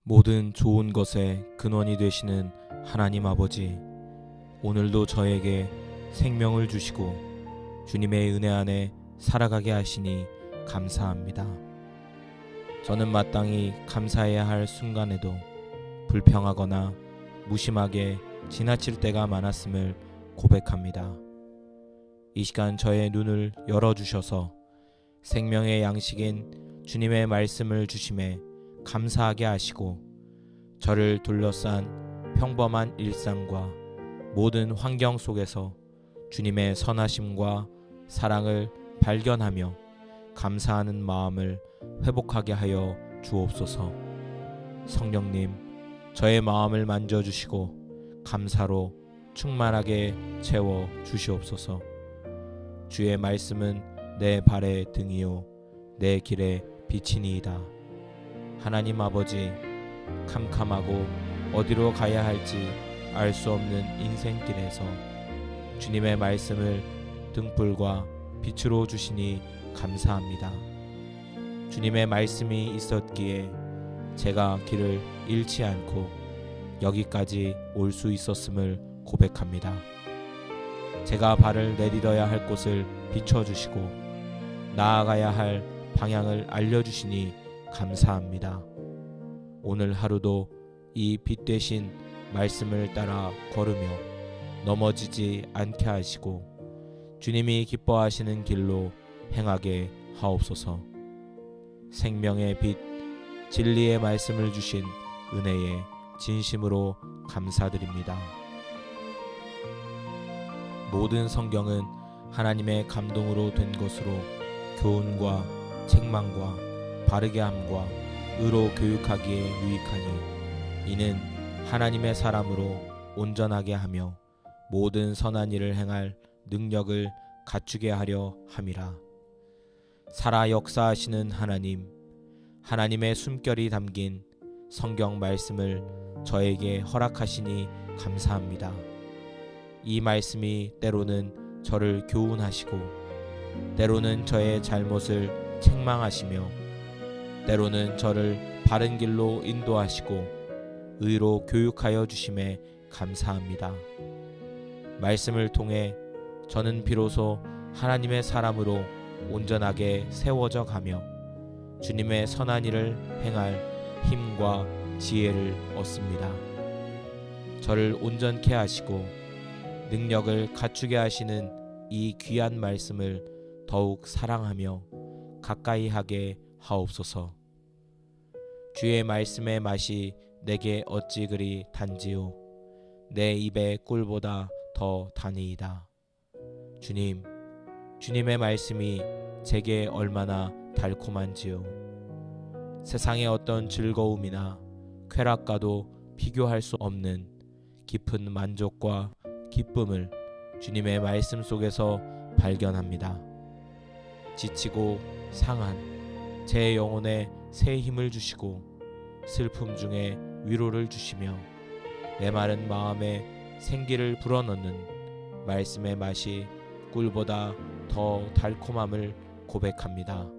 모든 좋은 것의 근원이 되시는 하나님 아버지, 오늘도 저에게 생명을 주시고 주님의 은혜 안에 살아가게 하시니 감사합니다. 저는 마땅히 감사해야 할 순간에도 불평하거나 무심하게 지나칠 때가 많았음을 고백합니다. 이 시간 저의 눈을 열어주셔서 생명의 양식인 주님의 말씀을 주심에 감사하게 하시고 저를 둘러싼 평범한 일상과 모든 환경 속에서 주님의 선하심과 사랑을 발견하며 감사하는 마음을 회복하게 하여 주옵소서. 성령님, 저의 마음을 만져주시고 감사로 충만하게 채워 주시옵소서. 주의 말씀은 내 발의 등이요 내 길의 빛이니이다. 하나님 아버지, 캄캄하고 어디로 가야 할지 알 수 없는 인생길에서 주님의 말씀을 등불과 빛으로 주시니 감사합니다. 주님의 말씀이 있었기에 제가 길을 잃지 않고 여기까지 올 수 있었음을 고백합니다. 제가 발을 내딛어야 할 곳을 비춰주시고 나아가야 할 방향을 알려주시니 감사합니다. 오늘 하루도 이 빛 되신 말씀을 따라 걸으며 넘어지지 않게 하시고 주님이 기뻐하시는 길로 행하게 하옵소서. 생명의 빛, 진리의 말씀을 주신 은혜에 진심으로 감사드립니다. 모든 성경은 하나님의 감동으로 된 것으로 교훈과 책망과 바르게 함과 의로 교육하기에 유익하니 이는 하나님의 사람으로 온전하게 하며 모든 선한 일을 행할 능력을 갖추게 하려 함이라. 살아 역사하시는 하나님, 하나님의 숨결이 담긴 성경 말씀을 저에게 허락하시니 감사합니다. 이 말씀이 때로는 저를 교훈하시고 때로는 저의 잘못을 책망하시며 때로는 저를 바른 길로 인도하시고 의로 교육하여 주심에 감사합니다. 말씀을 통해 저는 비로소 하나님의 사람으로 온전하게 세워져 가며 주님의 선한 일을 행할 힘과 지혜를 얻습니다. 저를 온전케 하시고 능력을 갖추게 하시는 이 귀한 말씀을 더욱 사랑하며 가까이 하게 하옵소서. 주의 말씀의 맛이 내게 어찌 그리 단지요 내 입의 꿀보다 더 다니이다. 주님, 주님의 말씀이 제게 얼마나 달콤한지요. 세상의 어떤 즐거움이나 쾌락과도 비교할 수 없는 깊은 만족과 기쁨을 주님의 말씀 속에서 발견합니다. 지치고 상한 제 영혼에 새 힘을 주시고 슬픔 중에 위로를 주시며 내 마른 마음에 생기를 불어넣는 말씀의 맛이 꿀보다 더 달콤함을 고백합니다.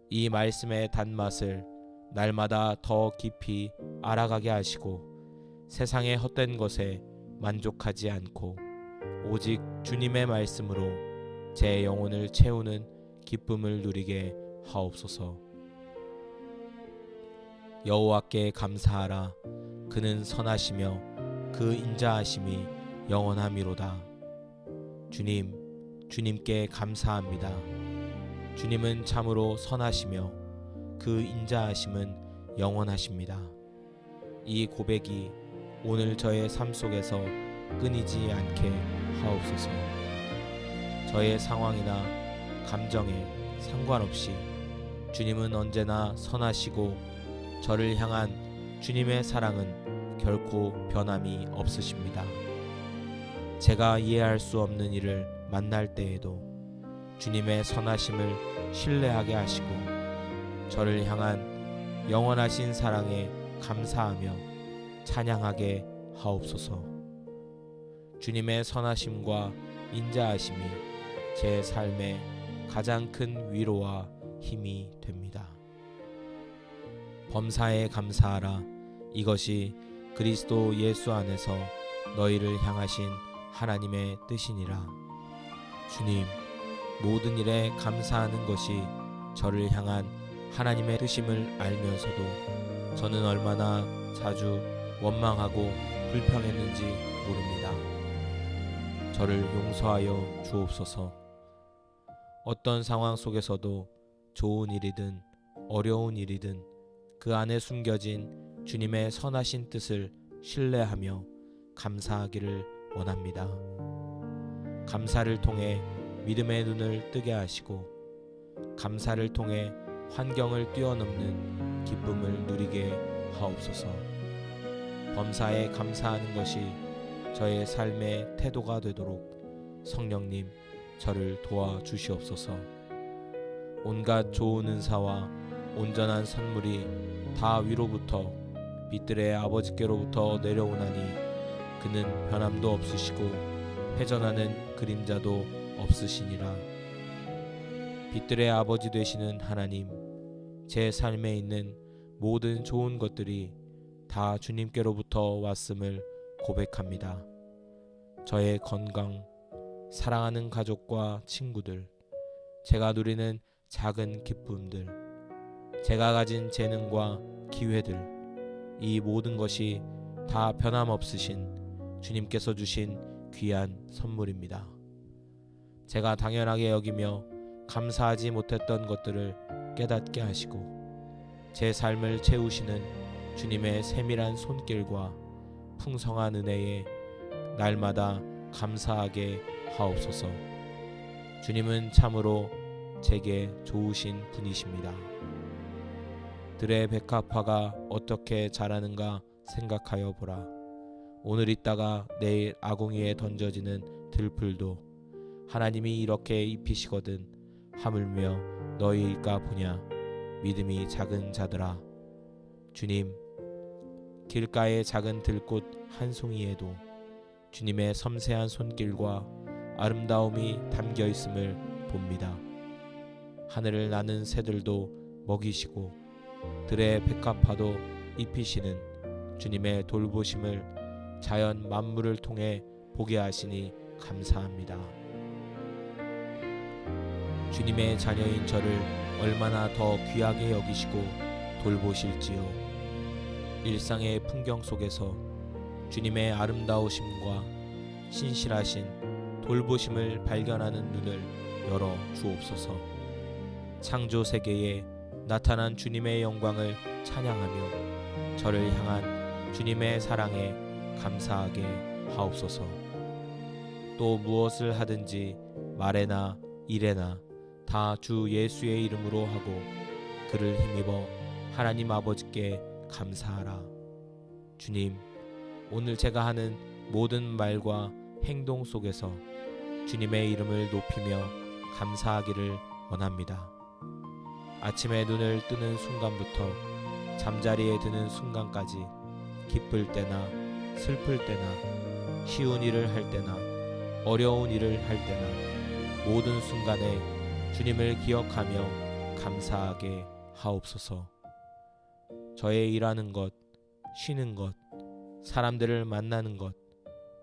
이 말씀의 단맛을 날마다 더 깊이 알아가게 하시고 세상의 헛된 것에 만족하지 않고 오직 주님의 말씀으로 제 영혼을 채우는 기쁨을 누리게 하옵소서. 여호와께 감사하라. 그는 선하시며 그 인자하심이 영원함이로다. 주님, 주님께 감사합니다. 주님은 참으로 선하시며 그 인자하심은 영원하십니다. 이 고백이 오늘 저의 삶 속에서 끊이지 않게 하옵소서. 저의 상황이나 감정에 상관없이 주님은 언제나 선하시고 저를 향한 주님의 사랑은 결코 변함이 없으십니다. 제가 이해할 수 없는 일을 만날 때에도 주님의 선하심을 신뢰하게 하시고 저를 향한 영원하신 사랑에 감사하며 찬양하게 하옵소서. 주님의 선하심과 인자하심이 제 삶의 가장 큰 위로와 힘이 됩니다. 범사에 감사하라. 이것이 그리스도 예수 안에서 너희를 향하신 하나님의 뜻이니라. 주님, 모든 일에 감사하는 것이 저를 향한 하나님의 뜻임을 알면서도 저는 얼마나 자주 원망하고 불평했는지 모릅니다. 저를 용서하여 주옵소서. 어떤 상황 속에서도 좋은 일이든 어려운 일이든 그 안에 숨겨진 주님의 선하신 뜻을 신뢰하며 감사하기를 원합니다. 감사를 통해 믿음의 눈을 뜨게 하시고 감사를 통해 환경을 뛰어넘는 기쁨을 누리게 하옵소서. 범사에 감사하는 것이 저의 삶의 태도가 되도록 성령님 저를 도와주시옵소서. 온갖 좋은 은사와 온전한 선물이 다 위로부터 빛들의 아버지께로부터 내려오나니 그는 변함도 없으시고 회전하는 그림자도 없으시니라. 빛들의 아버지 되시는 하나님, 제 삶에 있는 모든 좋은 것들이 다 주님께로부터 왔음을 고백합니다. 저의 건강, 사랑하는 가족과 친구들, 제가 누리는 작은 기쁨들, 제가 가진 재능과 기회들, 이 모든 것이 다 변함없으신 주님께서 주신 귀한 선물입니다. 제가 당연하게 여기며 감사하지 못했던 것들을 깨닫게 하시고 제 삶을 채우시는 주님의 세밀한 손길과 풍성한 은혜에 날마다 감사하게 하옵소서. 주님은 참으로 제게 좋으신 분이십니다. 들의 백합화가 어떻게 자라는가 생각하여 보라. 오늘 있다가 내일 아궁이에 던져지는 들풀도 하나님이 이렇게 입히시거든 하물며 너희일까 보냐. 믿음이 작은 자들아. 주님, 길가의 작은 들꽃 한 송이에도 주님의 섬세한 손길과 아름다움이 담겨 있음을 봅니다. 하늘을 나는 새들도 먹이시고 들의 백합화도 입히시는 주님의 돌보심을 자연 만물을 통해 보게 하시니 감사합니다. 주님의 자녀인 저를 얼마나 더 귀하게 여기시고 돌보실지요. 일상의 풍경 속에서 주님의 아름다우심과 신실하신 돌보심을 발견하는 눈을 열어 주옵소서. 창조 세계에 나타난 주님의 영광을 찬양하며 저를 향한 주님의 사랑에 감사하게 하옵소서. 또 무엇을 하든지 말에나 일에나 다 주 예수의 이름으로 하고 그를 힘입어 하나님 아버지께 감사하라. 주님, 오늘 제가 하는 모든 말과 행동 속에서 주님의 이름을 높이며 감사하기를 원합니다. 아침에 눈을 뜨는 순간부터 잠자리에 드는 순간까지 기쁠 때나 슬플 때나 쉬운 일을 할 때나 어려운 일을 할 때나 모든 순간에 주님을 기억하며 감사하게 하옵소서. 저의 일하는 것, 쉬는 것, 사람들을 만나는 것,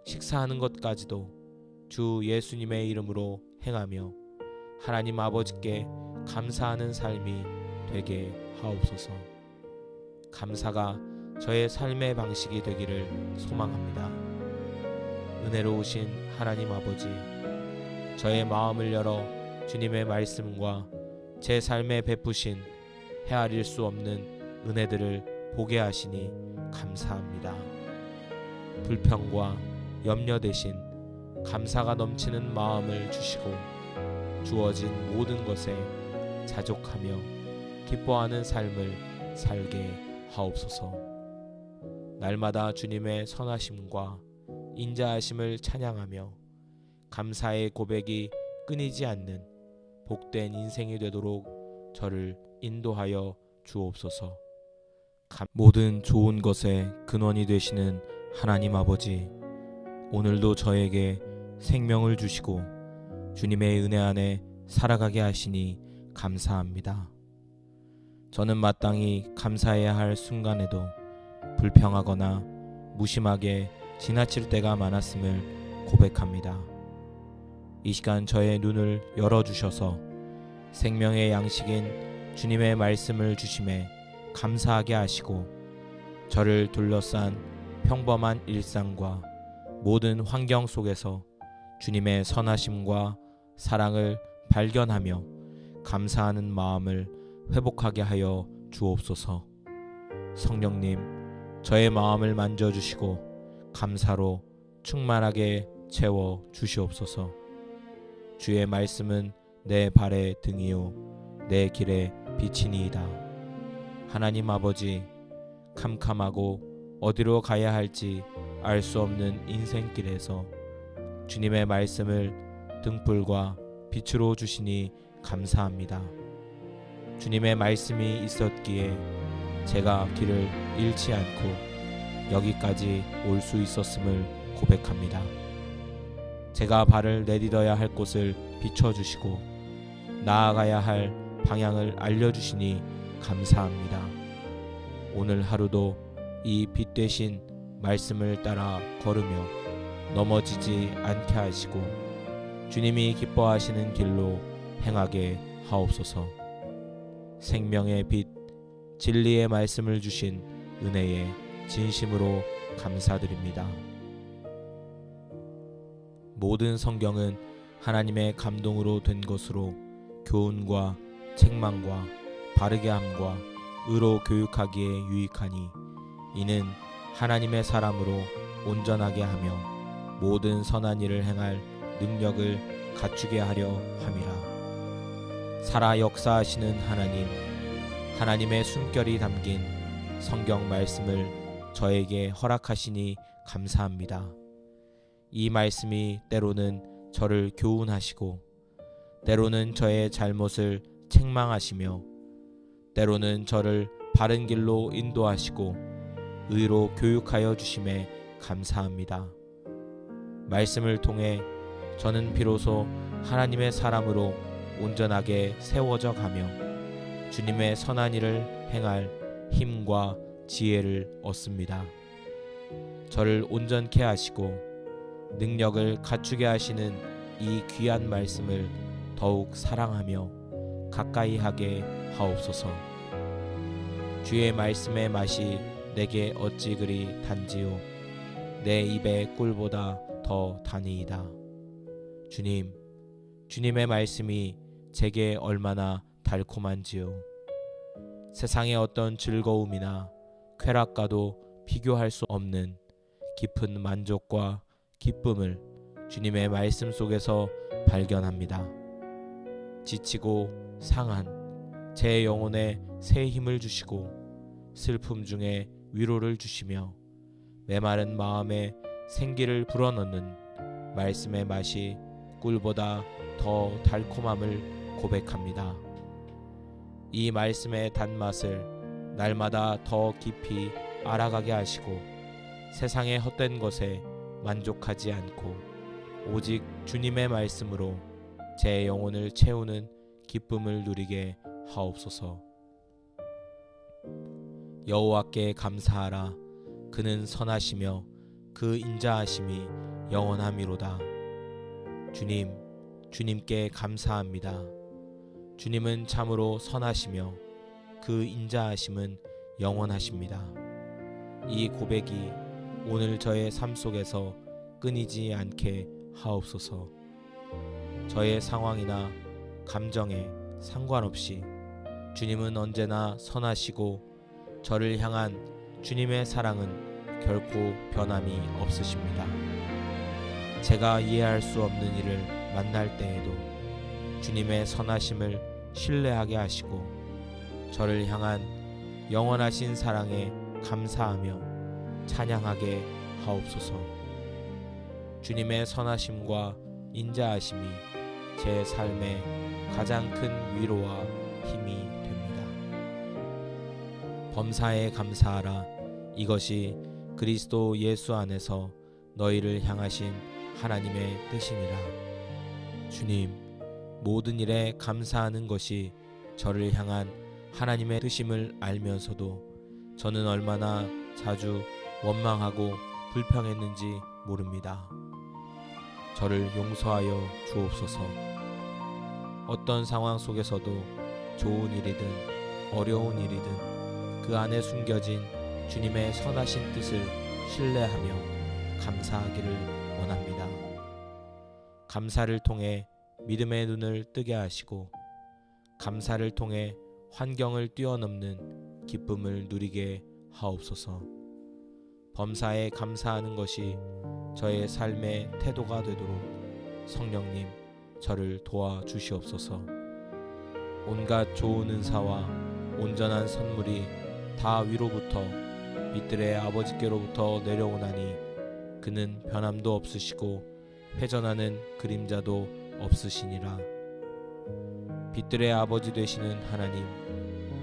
식사하는 것까지도 주 예수님의 이름으로 행하며 하나님 아버지께 감사하는 삶이 되게 하옵소서. 감사가 저의 삶의 방식이 되기를 소망합니다. 은혜로우신 하나님 아버지, 저의 마음을 열어 주님의 말씀과 제 삶에 베푸신 헤아릴 수 없는 은혜들을 보게 하시니 감사합니다. 불평과 염려 대신 감사가 넘치는 마음을 주시고 주어진 모든 것에 자족하며 기뻐하는 삶을 살게 하옵소서. 날마다 주님의 선하심과 인자하심을 찬양하며 감사의 고백이 끊이지 않는 복된 인생이 되도록 저를 인도하여 주옵소서. 모든 좋은 것의 근원이 되시는 하나님 아버지, 오늘도 저에게 생명을 주시고 주님의 은혜 안에 살아가게 하시니 감사합니다. 저는 마땅히 감사해야 할 순간에도 불평하거나 무심하게 지나칠 때가 많았음을 고백합니다. 이 시간 저의 눈을 열어주셔서 생명의 양식인 주님의 말씀을 주심에 감사하게 하시고 저를 둘러싼 평범한 일상과 모든 환경 속에서 주님의 선하심과 사랑을 발견하며 감사하는 마음을 회복하게 하여 주옵소서. 성령님, 저의 마음을 만져주시고 감사로 충만하게 채워 주시옵소서. 주의 말씀은 내 발의 등이요 내 길의 빛이니이다. 하나님 아버지, 캄캄하고 어디로 가야 할지 알 수 없는 인생길에서 주님의 말씀을 등불과 빛으로 주시니 감사합니다. 주님의 말씀이 있었기에 제가 길을 잃지 않고 여기까지 올 수 있었음을 고백합니다. 제가 발을 내딛어야 할 곳을 비춰주시고 나아가야 할 방향을 알려주시니 감사합니다. 오늘 하루도 이 빛 대신 말씀을 따라 걸으며 넘어지지 않게 하시고 주님이 기뻐하시는 길로 행하게 하옵소서. 생명의 빛, 진리의 말씀을 주신 은혜에 진심으로 감사드립니다. 모든 성경은 하나님의 감동으로 된 것으로 교훈과 책망과 바르게 함과 의로 교육하기에 유익하니 이는 하나님의 사람으로 온전하게 하며 모든 선한 일을 행할 능력을 갖추게 하려 함이라. 살아 역사하시는 하나님, 하나님의 숨결이 담긴 성경 말씀을 저에게 허락하시니 감사합니다. 이 말씀이 때로는 저를 교훈하시고 때로는 저의 잘못을 책망하시며 때로는 저를 바른 길로 인도하시고 의로 교육하여 주심에 감사합니다. 말씀을 통해 저는 비로소 하나님의 사람으로 온전하게 세워져 가며 주님의 선한 일을 행할 힘과 지혜를 얻습니다. 저를 온전케 하시고 능력을 갖추게 하시는 이 귀한 말씀을 더욱 사랑하며 가까이 하게 하옵소서. 주의 말씀의 맛이 내게 어찌 그리 단지요 내 입의 꿀보다 더 다니이다. 주님, 주님의 말씀이 제게 얼마나 달콤한지요. 세상의 어떤 즐거움이나 쾌락과도 비교할 수 없는 깊은 만족과 기쁨을 주님의 말씀 속에서 발견합니다. 지치고 상한 제 영혼에 새 힘을 주시고 슬픔 중에 위로를 주시며 메마른 마음에 생기를 불어넣는 말씀의 맛이 꿀보다 더 달콤함을 고백합니다. 이 말씀의 단맛을 날마다 더 깊이 알아가게 하시고 세상의 헛된 것에 만족하지 않고 오직 주님의 말씀으로 제 영혼을 채우는 기쁨을 누리게 하옵소서. 여호와께 감사하라. 그는 선하시며 그 인자하심이 영원함이로다. 주님, 주님께 감사합니다. 주님은 참으로 선하시며 그 인자하심은 영원하십니다. 이 고백이 오늘 저의 삶 속에서 끊이지 않게 하옵소서. 저의 상황이나 감정에 상관없이 주님은 언제나 선하시고 저를 향한 주님의 사랑은 결코 변함이 없으십니다. 제가 이해할 수 없는 일을 만날 때에도 주님의 선하심을 신뢰하게 하시고 저를 향한 영원하신 사랑에 감사하며 찬양하게 하옵소서. 주님의 선하심과 인자하심이 제 삶의 가장 큰 위로와 힘이 됩니다. 범사에 감사하라. 이것이 그리스도 예수 안에서 너희를 향하신 하나님의 뜻이니라. 주님, 모든 일에 감사하는 것이 저를 향한 하나님의 뜻임을 알면서도 저는 얼마나 자주 원망하고 불평했는지 모릅니다. 저를 용서하여 주옵소서. 어떤 상황 속에서도 좋은 일이든 어려운 일이든 그 안에 숨겨진 주님의 선하신 뜻을 신뢰하며 감사하기를 원합니다. 감사를 통해 믿음의 눈을 뜨게 하시고 감사를 통해 환경을 뛰어넘는 기쁨을 누리게 하옵소서. 범사에 감사하는 것이 저의 삶의 태도가 되도록 성령님 저를 도와주시옵소서. 온갖 좋은 은사와 온전한 선물이 다 위로부터 빛들의 아버지께로부터 내려오나니 그는 변함도 없으시고 회전하는 그림자도 없으시니라. 빛들의 아버지 되시는 하나님,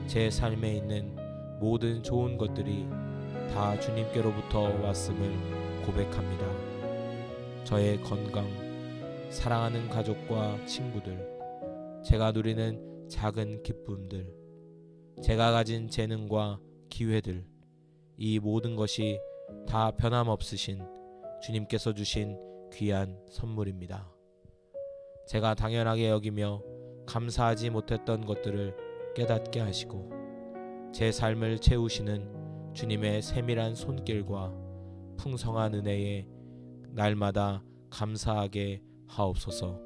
제 삶에 있는 모든 좋은 것들이 다 주님께로부터 왔음을 고백합니다. 저의 건강, 사랑하는 가족과 친구들, 제가 누리는 작은 기쁨들, 제가 가진 재능과 기회들, 이 모든 것이 다 변함없으신 주님께서 주신 귀한 선물입니다. 제가 당연하게 여기며 감사하지 못했던 것들을 깨닫게 하시고 제 삶을 채우시는 주님의 세밀한 손길과 풍성한 은혜에 날마다 감사하게 하옵소서.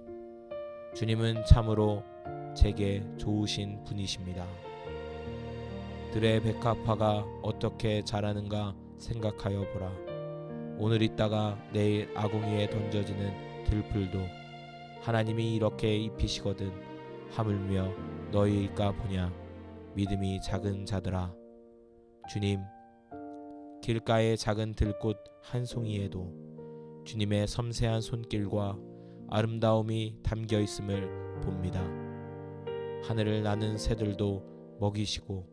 주님은 참으로 제게 좋으신 분이십니다. 들의 백합화가 어떻게 자라는가 생각하여 보라. 오늘 있다가 내일 아궁이에 던져지는 들풀도 하나님이 이렇게 입히시거든 하물며 너희일까 보냐. 믿음이 작은 자들아. 주님, 길가의 작은 들꽃 한 송이에도 주님의 섬세한 손길과 아름다움이 담겨 있음을 봅니다. 하늘을 나는 새들도 먹이시고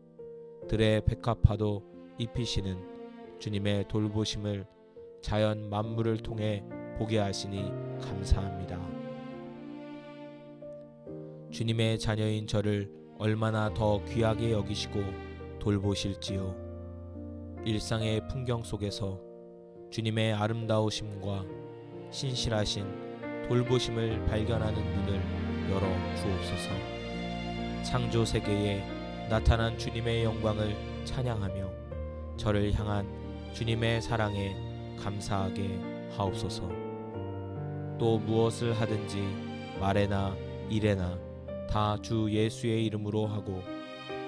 들의 백합화도 입히시는 주님의 돌보심을 자연 만물을 통해 보게 하시니 감사합니다. 주님의 자녀인 저를 얼마나 더 귀하게 여기시고 돌보실지요. 일상의 풍경 속에서 주님의 아름다우심과 신실하신 돌보심을 발견하는 눈을 열어 주옵소서. 창조 세계에 나타난 주님의 영광을 찬양하며 저를 향한 주님의 사랑에 감사하게 하옵소서. 또 무엇을 하든지 말에나 일에나 다 주 예수의 이름으로 하고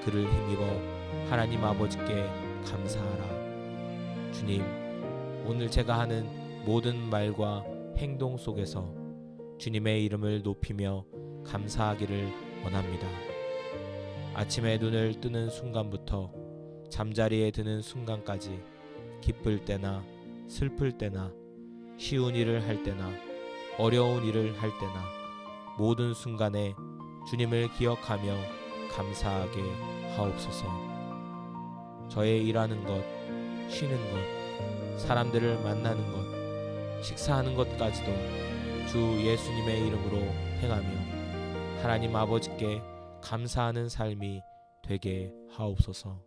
그를 힘입어 하나님 아버지께 감사하라. 주님, 오늘 제가 하는 모든 말과 행동 속에서 주님의 이름을 높이며 감사하기를 원합니다. 아침에 눈을 뜨는 순간부터 잠자리에 드는 순간까지 기쁠 때나 슬플 때나 쉬운 일을 할 때나 어려운 일을 할 때나 모든 순간에 주님을 기억하며 감사하게 하옵소서. 저의 일하는 것, 쉬는 것, 사람들을 만나는 것, 식사하는 것까지도 주 예수님의 이름으로 행하며 하나님 아버지께 감사하는 삶이 되게 하옵소서.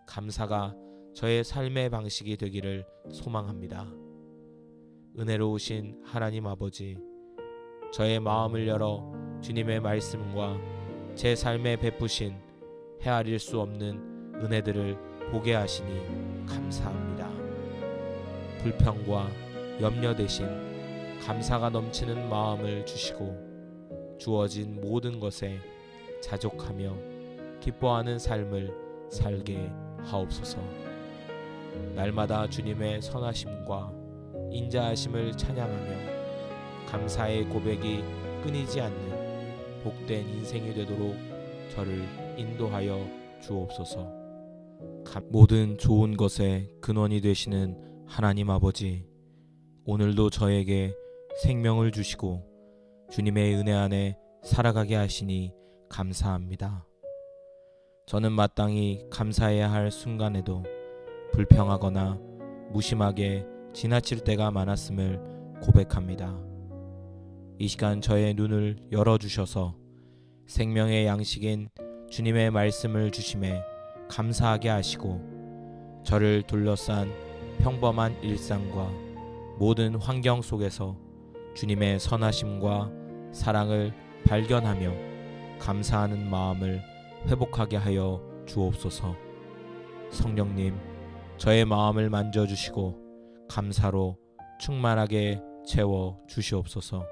감사가 저의 삶의 방식이 되기를 소망합니다. 은혜로우신 하나님 아버지, 저의 마음을 열어 주님의 말씀과 제 삶에 베푸신 헤아릴 수 없는 은혜들을 보게 하시니 감사합니다. 불평과 염려 대신 감사가 넘치는 마음을 주시고 주어진 모든 것에 자족하며 기뻐하는 삶을 살게 하옵소서. 날마다 주님의 선하심과 인자하심을 찬양하며 감사의 고백이 끊이지 않는 복된 인생이 되도록 저를 인도하여 주옵소서. 모든 좋은 것의 근원이 되시는 하나님 아버지, 오늘도 저에게 생명을 주시고 주님의 은혜 안에 살아가게 하시니 감사합니다. 저는 마땅히 감사해야 할 순간에도 불평하거나 무심하게 지나칠 때가 많았음을 고백합니다. 이 시간 저의 눈을 열어주셔서 생명의 양식인 주님의 말씀을 주심에 감사하게 하시고 저를 둘러싼 평범한 일상과 모든 환경 속에서 주님의 선하심과 사랑을 발견하며 감사하는 마음을 회복하게 하여 주옵소서. 성령님, 저의 마음을 만져주시고 감사로 충만하게 채워 주시옵소서.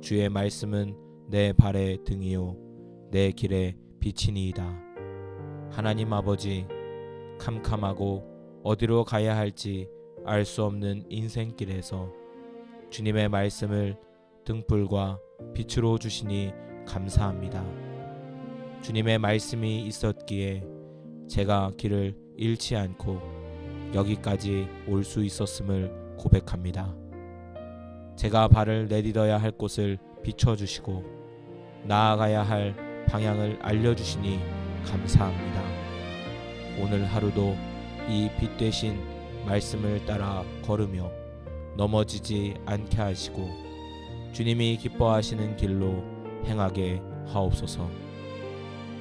주의 말씀은 내 발의 등이요 내 길의 빛이니이다. 하나님 아버지, 캄캄하고 어디로 가야 할지 알 수 없는 인생길에서 주님의 말씀을 등불과 빛으로 주시니 감사합니다. 주님의 말씀이 있었기에 제가 길을 잃지 않고 여기까지 올 수 있었음을 고백합니다. 제가 발을 내딛어야 할 곳을 비춰주시고 나아가야 할 방향을 알려주시니 감사합니다. 오늘 하루도 이 빛 되신 말씀을 따라 걸으며 넘어지지 않게 하시고 주님이 기뻐하시는 길로 행하게 하옵소서.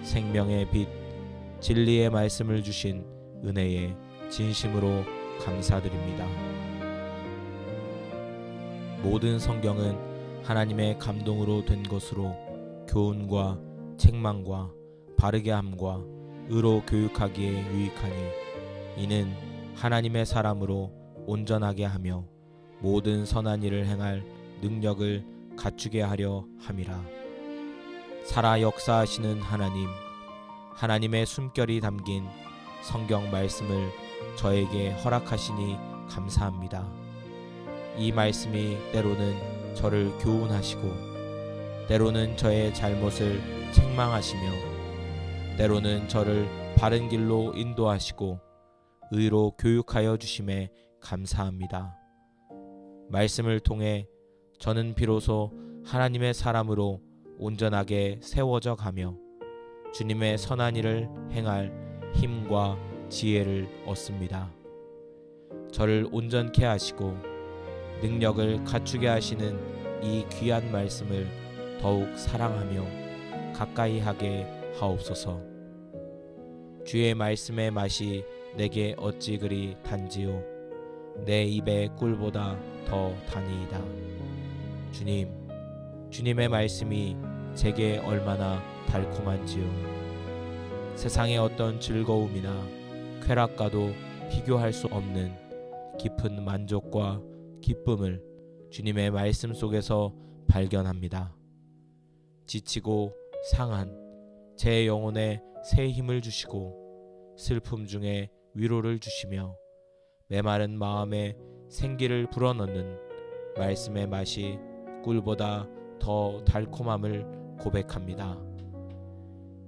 생명의 빛, 진리의 말씀을 주신 은혜에 진심으로 감사드립니다. 모든 성경은 하나님의 감동으로 된 것으로 교훈과 책망과 바르게 함과 의로 교육하기에 유익하니 이는 하나님의 사람으로 온전하게 하며 모든 선한 일을 행할 능력을 갖추게 하려 함이라. 살아 역사하시는 하나님, 하나님의 숨결이 담긴 성경 말씀을 저에게 허락하시니 감사합니다. 이 말씀이 때로는 저를 교훈하시고 때로는 저의 잘못을 책망하시며 때로는 저를 바른 길로 인도하시고 의로 교육하여 주심에 감사합니다. 말씀을 통해 저는 비로소 하나님의 사람으로 온전하게 세워져 가며 주님의 선한 일을 행할 힘과 지혜를 얻습니다. 저를 온전케 하시고 능력을 갖추게 하시는 이 귀한 말씀을 더욱 사랑하며 가까이 하게 하옵소서. 주의 말씀의 맛이 내게 어찌 그리 단지요 내 입의 꿀보다 더 다니이다. 주님, 주님의 말씀이 제게 얼마나 달콤한지요. 세상의 어떤 즐거움이나 쾌락과도 비교할 수 없는 깊은 만족과 기쁨을 주님의 말씀 속에서 발견합니다. 지치고 상한 제 영혼에 새 힘을 주시고 슬픔 중에 위로를 주시며 메마른 마음에 생기를 불어넣는 말씀의 맛이 꿀보다 더 달콤함을 고백합니다.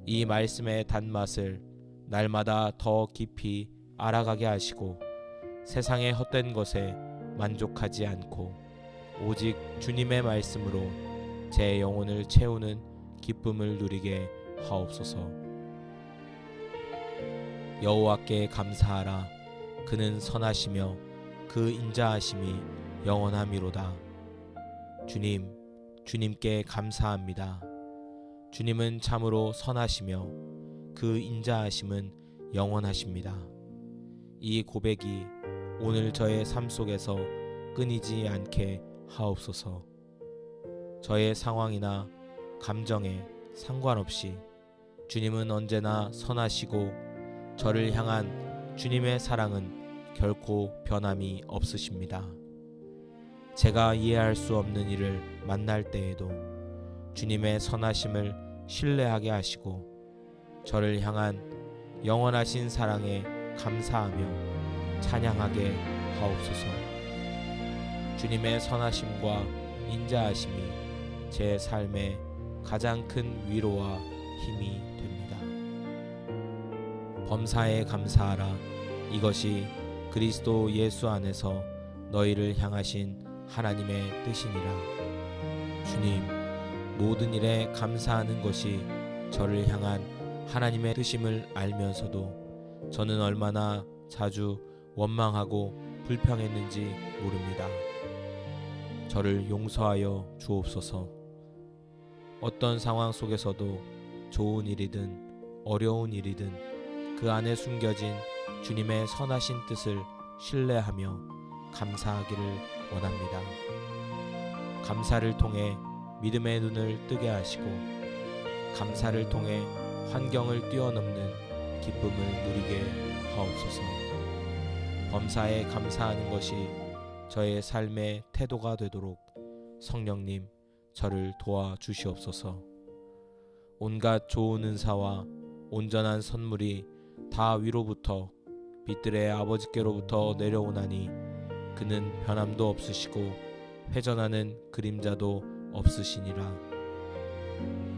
이 말씀의 단맛을 날마다 더 깊이 알아가게 하시고 세상의 헛된 것에 만족하지 않고 오직 주님의 말씀으로 제 영혼을 채우는 기쁨을 누리게 하옵소서. 여호와께 감사하라. 그는 선하시며 그 인자하심이 영원함이로다. 주님, 주님께 감사합니다. 주님은 참으로 선하시며 그 인자하심은 영원하십니다. 이 고백이 오늘 저의 삶 속에서 끊이지 않게 하옵소서. 저의 상황이나 감정에 상관없이 주님은 언제나 선하시고 저를 향한 주님의 사랑은 결코 변함이 없으십니다. 제가 이해할 수 없는 일을 만날 때에도 주님의 선하심을 신뢰하게 하시고 저를 향한 영원하신 사랑에 감사하며 찬양하게 하옵소서. 주님의 선하심과 인자하심이 제 삶의 가장 큰 위로와 힘이 됩니다. 범사에 감사하라. 이것이 그리스도 예수 안에서 너희를 향하신 하나님의 뜻이니라. 주님, 모든 일에 감사하는 것이 저를 향한 하나님의 뜻임을 알면서도 저는 얼마나 자주 원망하고 불평했는지 모릅니다. 저를 용서하여 주옵소서. 어떤 상황 속에서도 좋은 일이든 어려운 일이든 그 안에 숨겨진 주님의 선하신 뜻을 신뢰하며 감사하기를 원합니다. 감사를 통해 믿음의 눈을 뜨게 하시고 감사를 통해 환경을 뛰어넘는 기쁨을 누리게 하옵소서. 범사에 감사하는 것이 저의 삶의 태도가 되도록 성령님 저를 도와주시옵소서. 온갖 좋은 은사와 온전한 선물이 다 위로부터 빛들의 아버지께로부터 내려오나니 그는 변함도 없으시고 회전하는 그림자도 없으시니라.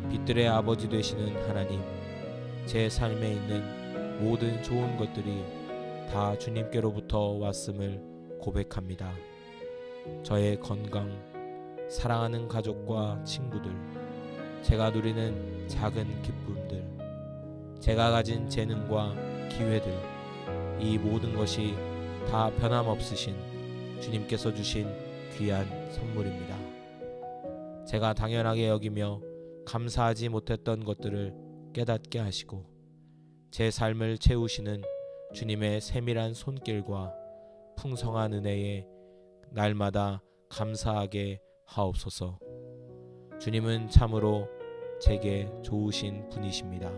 빛들의 아버지 되시는 하나님, 제 삶에 있는 모든 좋은 것들이 다 주님께로부터 왔음을 고백합니다. 저의 건강, 사랑하는 가족과 친구들, 제가 누리는 작은 기쁨들, 제가 가진 재능과 기회들, 이 모든 것이 다 변함없으신 주님께서 주신 귀한 선물입니다. 제가 당연하게 여기며 감사하지 못했던 것들을 깨닫게 하시고 제 삶을 채우시는 주님의 세밀한 손길과 풍성한 은혜에 날마다 감사하게 하옵소서. 주님은 참으로 제게 좋으신 분이십니다.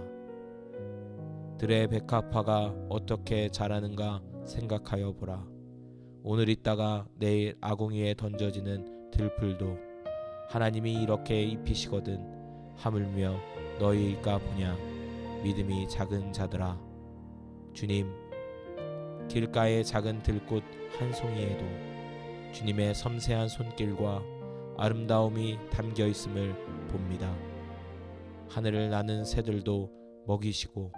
들의 백합화가 어떻게 자라는가 생각하여 보라. 오늘 있다가 내일 아궁이에 던져지는 들풀도 하나님이 이렇게 입히시거든 하물며 너희일까 보냐. 믿음이 작은 자들아. 주님, 길가의 작은 들꽃 한 송이에도 주님의 섬세한 손길과 아름다움이 담겨 있음을 봅니다. 하늘을 나는 새들도 먹이시고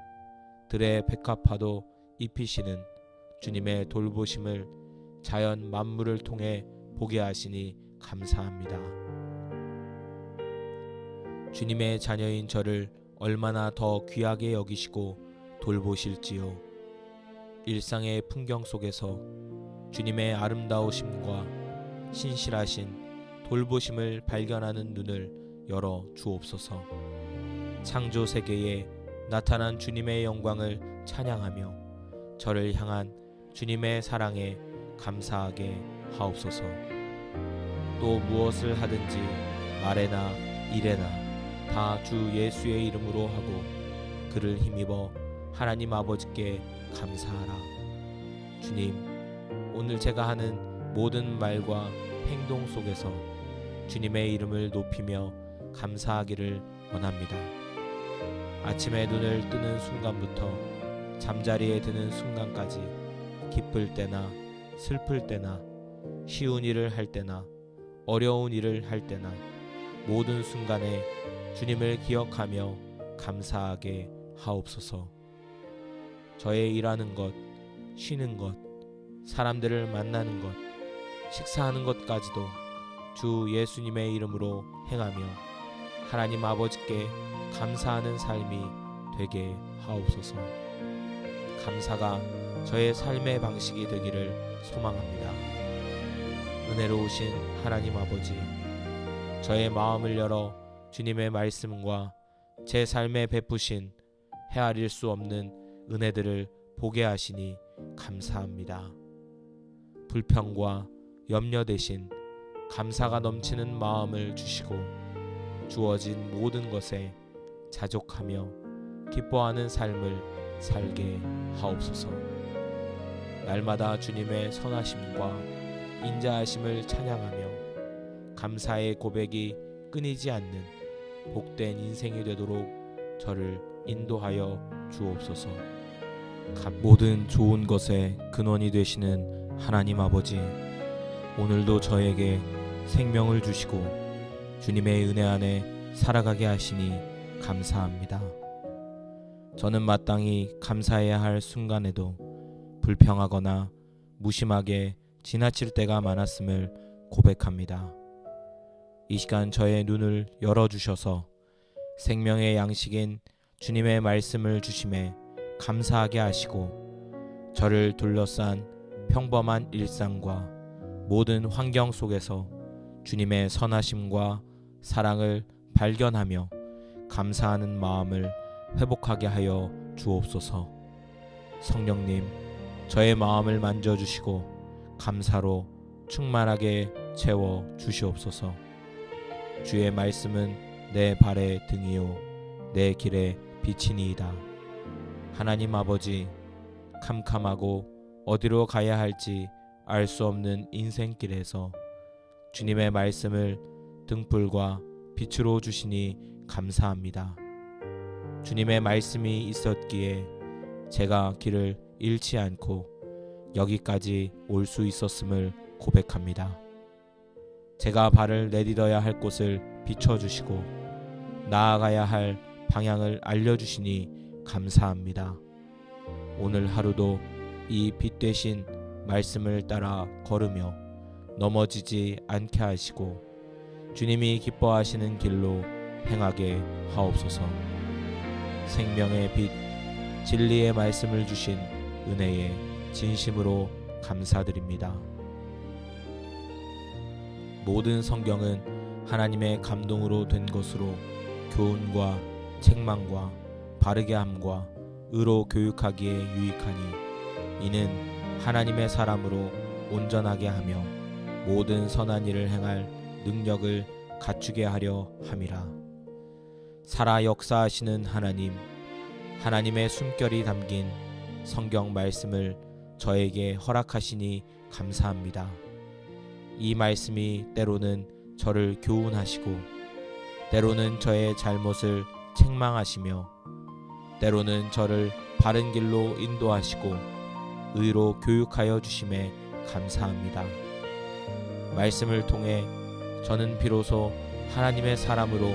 들의 백합화도 입히시는 주님의 돌보심을 자연 만물을 통해 보게 하시니 감사합니다. 주님의 자녀인 저를 얼마나 더 귀하게 여기시고 돌보실지요. 일상의 풍경 속에서 주님의 아름다우심과 신실하신 돌보심을 발견하는 눈을 열어 주옵소서. 창조 세계에 나타난 주님의 영광을 찬양하며 저를 향한 주님의 사랑에 감사하게 하옵소서. 또 무엇을 하든지 말에나 일에나 다 주 예수의 이름으로 하고 그를 힘입어 하나님 아버지께 감사하라. 주님, 오늘 제가 하는 모든 말과 행동 속에서 주님의 이름을 높이며 감사하기를 원합니다. 아침에 눈을 뜨는 순간부터 잠자리에 드는 순간까지 기쁠 때나 슬플 때나 쉬운 일을 할 때나 어려운 일을 할 때나 모든 순간에 주님을 기억하며 감사하게 하옵소서. 저의 일하는 것, 쉬는 것, 사람들을 만나는 것, 식사하는 것까지도 주 예수님의 이름으로 행하며 하나님 아버지께 감사하는 삶이 되게 하옵소서. 감사가 저의 삶의 방식이 되기를 소망합니다. 은혜로우신 하나님 아버지, 저의 마음을 열어 주님의 말씀과 제 삶에 베푸신 헤아릴 수 없는 은혜들을 보게 하시니 감사합니다. 불평과 염려 대신 감사가 넘치는 마음을 주시고 주어진 모든 것에 자족하며 기뻐하는 삶을 살게 하옵소서. 날마다 주님의 선하심과 인자하심을 찬양하며 감사의 고백이 끊이지 않는 복된 인생이 되도록 저를 인도하여 주옵소서. 모든 좋은 것의 근원이 되시는 하나님 아버지, 오늘도 저에게 생명을 주시고 주님의 은혜 안에 살아가게 하시니 감사합니다. 저는 마땅히 감사해야 할 순간에도 불평하거나 무심하게 지나칠 때가 많았음을 고백합니다. 이 시간 저의 눈을 열어주셔서 생명의 양식인 주님의 말씀을 주심에 감사하게 하시고 저를 둘러싼 평범한 일상과 모든 환경 속에서 주님의 선하심과 사랑을 발견하며 감사하는 마음을 회복하게 하여 주옵소서. 성령님, 저의 마음을 만져주시고 감사로 충만하게 채워 주시옵소서. 주의 말씀은 내 발의 등이요 내 길의 빛이니이다. 하나님 아버지, 캄캄하고 어디로 가야 할지 알 수 없는 인생길에서 주님의 말씀을 등불과 빛으로 주시니 감사합니다. 주님의 말씀이 있었기에 제가 길을 잃지 않고 여기까지 올 수 있었음을 고백합니다. 제가 발을 내딛어야 할 곳을 비춰주시고 나아가야 할 방향을 알려주시니 감사합니다. 오늘 하루도 이 빛 대신 말씀을 따라 걸으며 넘어지지 않게 하시고 주님이 기뻐하시는 길로 행하게 하옵소서. 생명의 빛, 진리의 말씀을 주신 은혜에 진심으로 감사드립니다. 모든 성경은 하나님의 감동으로 된 것으로 교훈과 책망과 바르게 함과 의로 교육하기에 유익하니 이는 하나님의 사람으로 온전하게 하며 모든 선한 일을 행할 능력을 갖추게 하려 함이라. 살아 역사하시는 하나님, 하나님의 숨결이 담긴 성경 말씀을 저에게 허락하시니 감사합니다. 이 말씀이 때로는 저를 교훈하시고 때로는 저의 잘못을 책망하시며 때로는 저를 바른 길로 인도하시고 의로 교육하여 주심에 감사합니다. 말씀을 통해 저는 비로소 하나님의 사람으로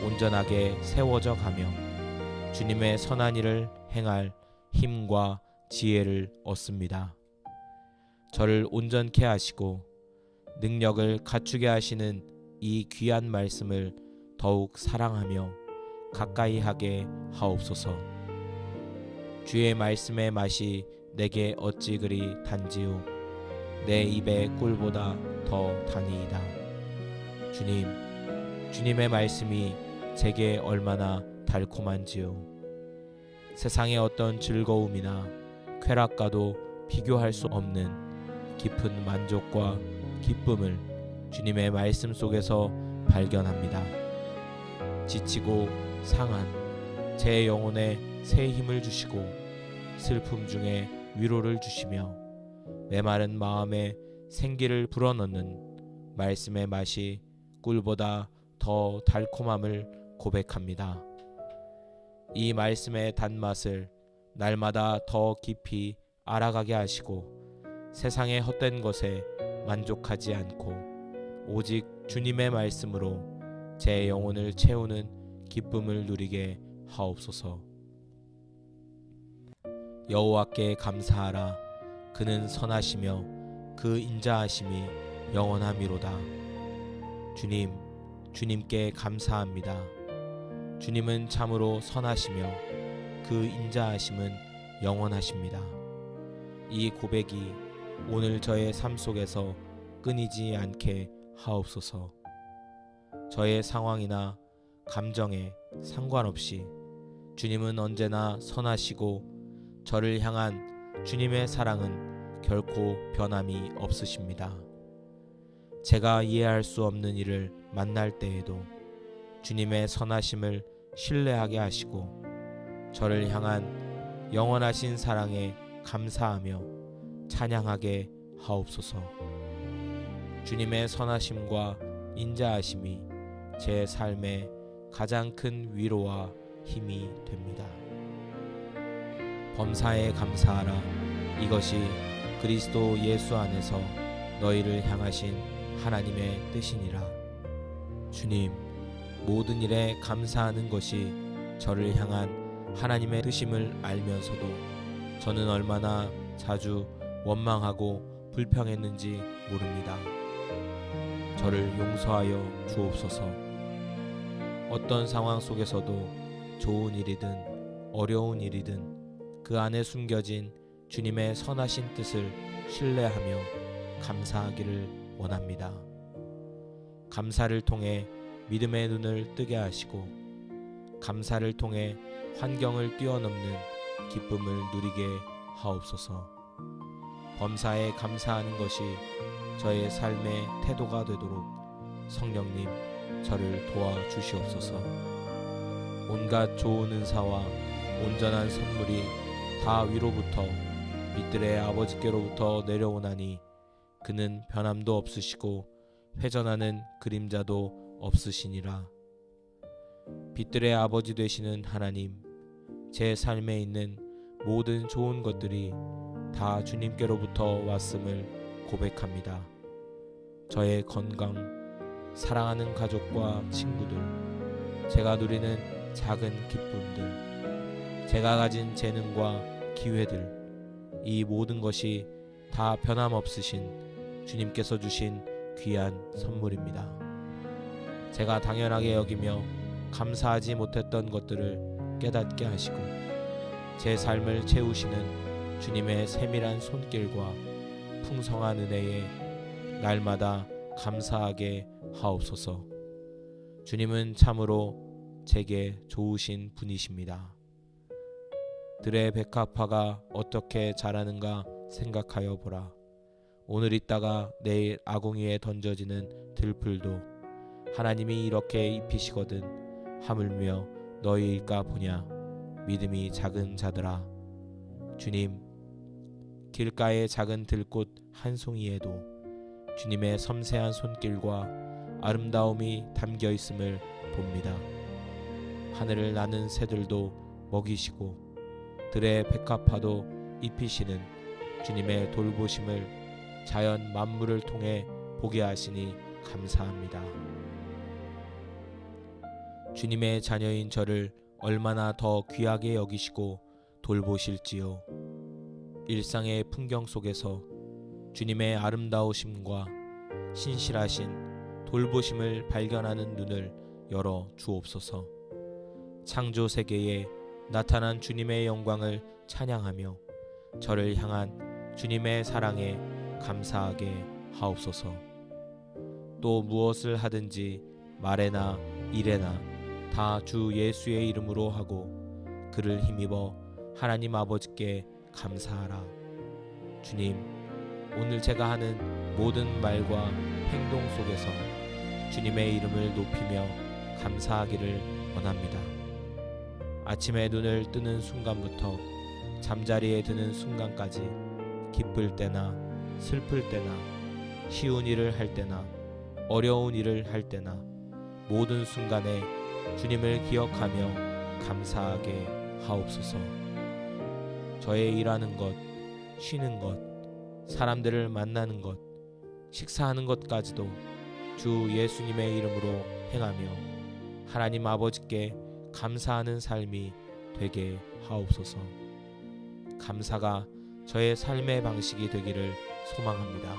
온전하게 세워져 가며 주님의 선한 일을 행할 힘과 지혜를 얻습니다. 저를 온전케 하시고 능력을 갖추게 하시는 이 귀한 말씀을 더욱 사랑하며 가까이 하게 하옵소서. 주의 말씀의 맛이 내게 어찌 그리 단지요 내 입의 꿀보다 더 다니이다. 주님, 주님의 말씀이 제게 얼마나 달콤한지요. 세상의 어떤 즐거움이나 쾌락과도 비교할 수 없는 깊은 만족과 기쁨을 주님의 말씀 속에서 발견합니다. 지치고 상한 제 영혼에 새 힘을 주시고 슬픔 중에 위로를 주시며 메마른 마음에 생기를 불어넣는 말씀의 맛이 꿀보다 더 달콤함을 고백합니다. 이 말씀의 단맛을 날마다 더 깊이 알아가게 하시고 세상의 헛된 것에 만족하지 않고 오직 주님의 말씀으로 제 영혼을 채우는 기쁨을 누리게 하옵소서. 여호와께 감사하라. 그는 선하시며 그 인자하심이 영원함이로다. 주님, 주님께 감사합니다. 주님은 참으로 선하시며 그 인자하심은 영원하십니다. 이 고백이 오늘 저의 삶 속에서 끊이지 않게 하옵소서. 저의 상황이나 감정에 상관없이 주님은 언제나 선하시고 저를 향한 주님의 사랑은 결코 변함이 없으십니다. 제가 이해할 수 없는 일을 만날 때에도 주님의 선하심을 신뢰하게 하시고 저를 향한 영원하신 사랑에 감사하며 찬양하게 하옵소서. 주님의 선하심과 인자하심이 제 삶의 가장 큰 위로와 힘이 됩니다. 범사에 감사하라. 이것이 그리스도 예수 안에서 너희를 향하신 하나님의 뜻이니라. 주님, 모든 일에 감사하는 것이 저를 향한 하나님의 뜻임을 알면서도 저는 얼마나 자주 원망하고 불평했는지 모릅니다. 저를 용서하여 주옵소서. 어떤 상황 속에서도 좋은 일이든 어려운 일이든 그 안에 숨겨진 주님의 선하신 뜻을 신뢰하며 감사하기를 원합니다. 감사를 통해 믿음의 눈을 뜨게 하시고 감사를 통해 환경을 뛰어넘는 기쁨을 누리게 하옵소서. 범사에 감사하는 것이 저의 삶의 태도가 되도록 성령님 저를 도와주시옵소서. 온갖 좋은 은사와 온전한 선물이 다 위로부터 빛들의 아버지께로부터 내려오나니 그는 변함도 없으시고 회전하는 그림자도 없으시니라. 빛들의 아버지 되시는 하나님, 제 삶에 있는 모든 좋은 것들이 다 주님께로부터 왔음을 고백합니다. 저의 건강, 사랑하는 가족과 친구들, 제가 누리는 작은 기쁨들, 제가 가진 재능과 기회들, 이 모든 것이 다 변함없으신 주님께서 주신 귀한 선물입니다. 제가 당연하게 여기며 감사하지 못했던 것들을 깨닫게 하시고 제 삶을 채우시는 주님의 세밀한 손길과 풍성한 은혜에 날마다 감사하게 하옵소서. 주님은 참으로 제게 좋으신 분이십니다. 들의 백합화가 어떻게 자라는가 생각하여 보라. 오늘 있다가 내일 아궁이에 던져지는 들풀도 하나님이 이렇게 입히시거든 하물며 너희일까 보냐. 믿음이 작은 자들아. 주님, 길가의 작은 들꽃 한 송이에도 주님의 섬세한 손길과 아름다움이 담겨 있음을 봅니다. 하늘을 나는 새들도 먹이시고 들의 백합화도 입히시는 주님의 돌보심을 자연 만물을 통해 보게 하시니 감사합니다. 주님의 자녀인 저를 얼마나 더 귀하게 여기시고 돌보실지요. 일상의 풍경 속에서 주님의 아름다우심과 신실하신 돌보심을 발견하는 눈을 열어 주옵소서. 창조 세계에 나타난 주님의 영광을 찬양하며 저를 향한 주님의 사랑에 감사하게 하옵소서. 또 무엇을 하든지 말에나 일에나 다 주 예수의 이름으로 하고 그를 힘입어 하나님 아버지께 감사하라. 주님, 오늘 제가 하는 모든 말과 행동 속에서 주님의 이름을 높이며 감사하기를 원합니다. 아침에 눈을 뜨는 순간부터 잠자리에 드는 순간까지 기쁠 때나 슬플 때나 쉬운 일을 할 때나 어려운 일을 할 때나 모든 순간에 주님을 기억하며 감사하게 하옵소서. 저의 일하는 것, 쉬는 것, 사람들을 만나는 것, 식사하는 것까지도 주 예수님의 이름으로 행하며 하나님 아버지께 감사하는 삶이 되게 하옵소서. 감사가 저의 삶의 방식이 되기를 소망합니다.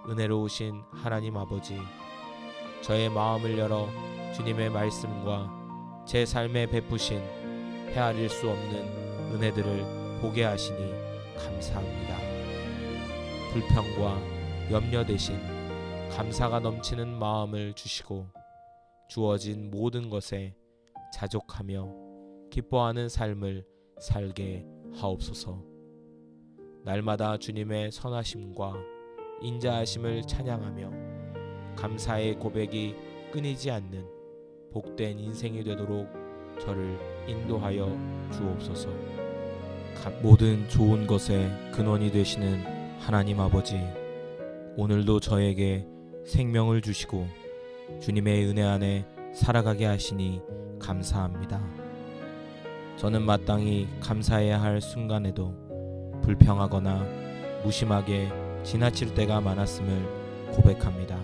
은혜로우신 하나님 아버지, 저의 마음을 열어 주님의 말씀과 제 삶에 베푸신 헤아릴 수 없는 은혜들을 보게 하시니 감사합니다. 불평과 염려 대신 감사가 넘치는 마음을 주시고 주어진 모든 것에 자족하며 기뻐하는 삶을 살게 하옵소서. 날마다 주님의 선하심과 인자하심을 찬양하며 감사의 고백이 끊이지 않는 복된 인생이 되도록 저를 인도하여 주옵소서. 모든 좋은 것의 근원이 되시는 하나님 아버지, 오늘도 저에게 생명을 주시고 주님의 은혜 안에 살아가게 하시니 감사합니다. 저는 마땅히 감사해야 할 순간에도 불평하거나 무심하게 지나칠 때가 많았음을 고백합니다.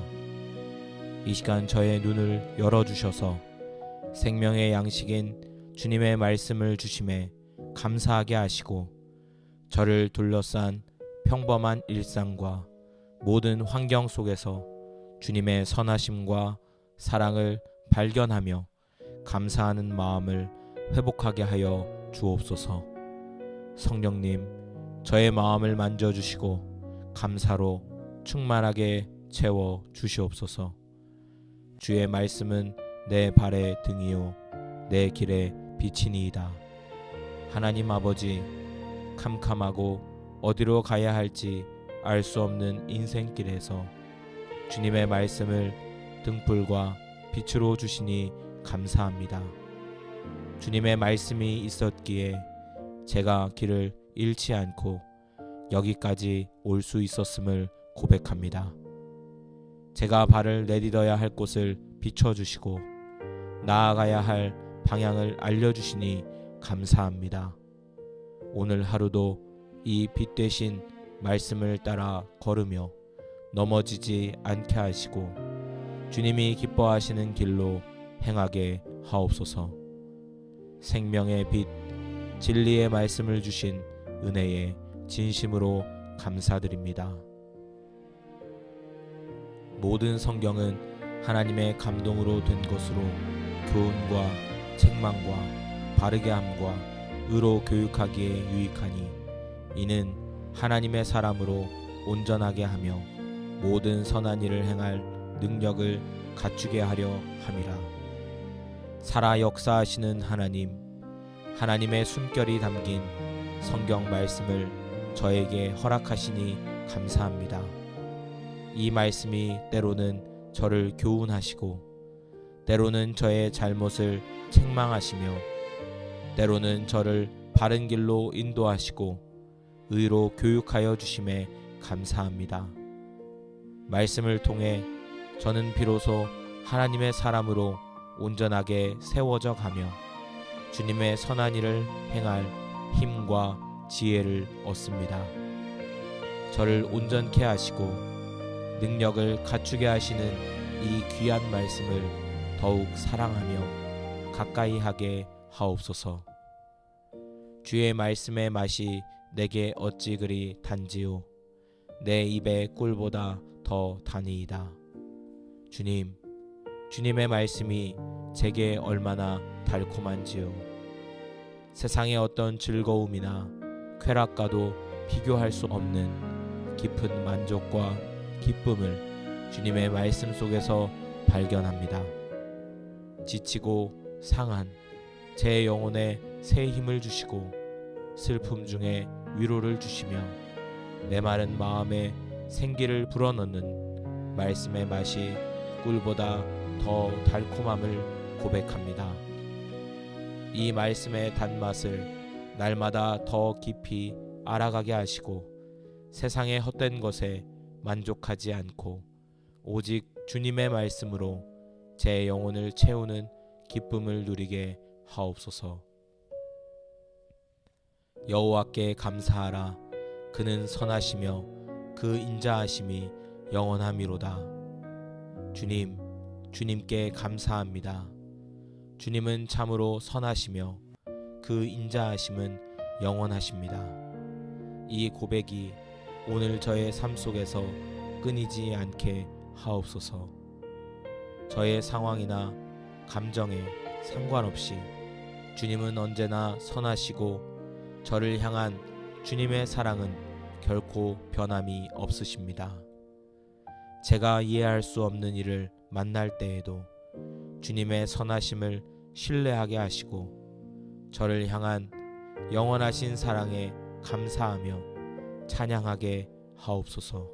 이 시간 저의 눈을 열어주셔서 생명의 양식인 주님의 말씀을 주심에 감사하게 하시고 저를 둘러싼 평범한 일상과 모든 환경 속에서 주님의 선하심과 사랑을 발견하며 감사하는 마음을 회복하게 하여 주옵소서. 성령님, 저의 마음을 만져주시고 감사로 충만하게 채워 주시옵소서. 주의 말씀은 내 발의 등이요 내 길의 빛이니이다. 하나님 아버지, 캄캄하고 어디로 가야 할지 알 수 없는 인생길에서 주님의 말씀을 등불과 빛으로 주시니 감사합니다. 주님의 말씀이 있었기에 제가 길을 잃지 않고 여기까지 올 수 있었음을 고백합니다. 제가 발을 내딛어야 할 곳을 비춰주시고 나아가야 할 방향을 알려주시니 감사합니다. 오늘 하루도 이 빛 되신 말씀을 따라 걸으며 넘어지지 않게 하시고 주님이 기뻐하시는 길로 행하게 하옵소서. 생명의 빛, 진리의 말씀을 주신 은혜에 진심으로 감사드립니다. 모든 성경은 하나님의 감동으로 된 것으로 교훈과 책망과 바르게 함과 의로 교육하기에 유익하니 이는 하나님의 사람으로 온전하게 하며 모든 선한 일을 행할 능력을 갖추게 하려 함이라. 살아 역사하시는 하나님, 하나님의 숨결이 담긴 성경 말씀을 저에게 허락하시니 감사합니다. 이 말씀이 때로는 저를 교훈하시고 때로는 저의 잘못을 책망하시며 때로는 저를 바른 길로 인도하시고 의로 교육하여 주심에 감사합니다. 말씀을 통해 저는 비로소 하나님의 사람으로 온전하게 세워져 가며 주님의 선한 일을 행할 힘과 지혜를 얻습니다. 저를 온전케 하시고 능력을 갖추게 하시는 이 귀한 말씀을 더욱 사랑하며 가까이 하게 하옵소서. 주의 말씀의 맛이 내게 어찌 그리 단지요 내 입의 꿀보다 더 다니이다. 주님, 주님의 말씀이 제게 얼마나 달콤한지요. 세상의 어떤 즐거움이나 쾌락과도 비교할 수 없는 깊은 만족과 기쁨을 주님의 말씀 속에서 발견합니다. 지치고 상한 제 영혼에 새 힘을 주시고 슬픔 중에 위로를 주시며 내 마른 마음에 생기를 불어넣는 말씀의 맛이 꿀보다 더 달콤함을 고백합니다. 이 말씀의 단맛을 날마다 더 깊이 알아가게 하시고 세상의 헛된 것에 만족하지 않고 오직 주님의 말씀으로 제 영혼을 채우는 기쁨을 누리게 하옵소서. 여호와께 감사하라. 그는 선하시며 그 인자하심이 영원함이로다. 주님, 주님께 감사합니다. 주님은 참으로 선하시며 그 인자하심은 영원하십니다. 이 고백이 오늘 저의 삶 속에서 끊이지 않게 하옵소서. 저의 상황이나 감정에 상관없이 주님은 언제나 선하시고 저를 향한 주님의 사랑은 결코 변함이 없으십니다. 제가 이해할 수 없는 일을 만날 때에도 주님의 선하심을 신뢰하게 하시고 저를 향한 영원하신 사랑에 감사하며 찬양하게 하옵소서.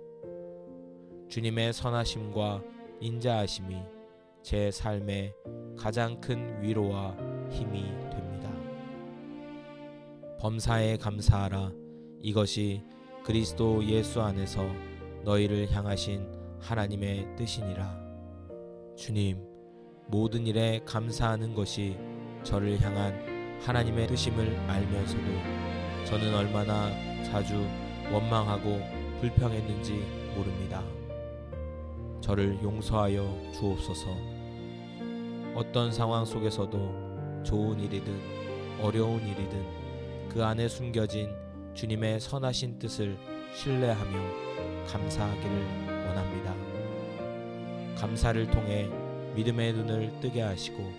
주님의 선하심과 인자하심이 제 삶의 가장 큰 위로와 힘이 됩니다. 범사에 감사하라. 이것이 그리스도 예수 안에서 너희를 향하신 하나님의 뜻이니라. 주님, 모든 일에 감사하는 것이 저를 향한 하나님의 뜻임을 알면서도 저는 얼마나 자주 원망하고 불평했는지 모릅니다. 저를 용서하여 주옵소서. 어떤 상황 속에서도 좋은 일이든 어려운 일이든 그 안에 숨겨진 주님의 선하신 뜻을 신뢰하며 감사하기를 원합니다. 감사를 통해 믿음의 눈을 뜨게 하시고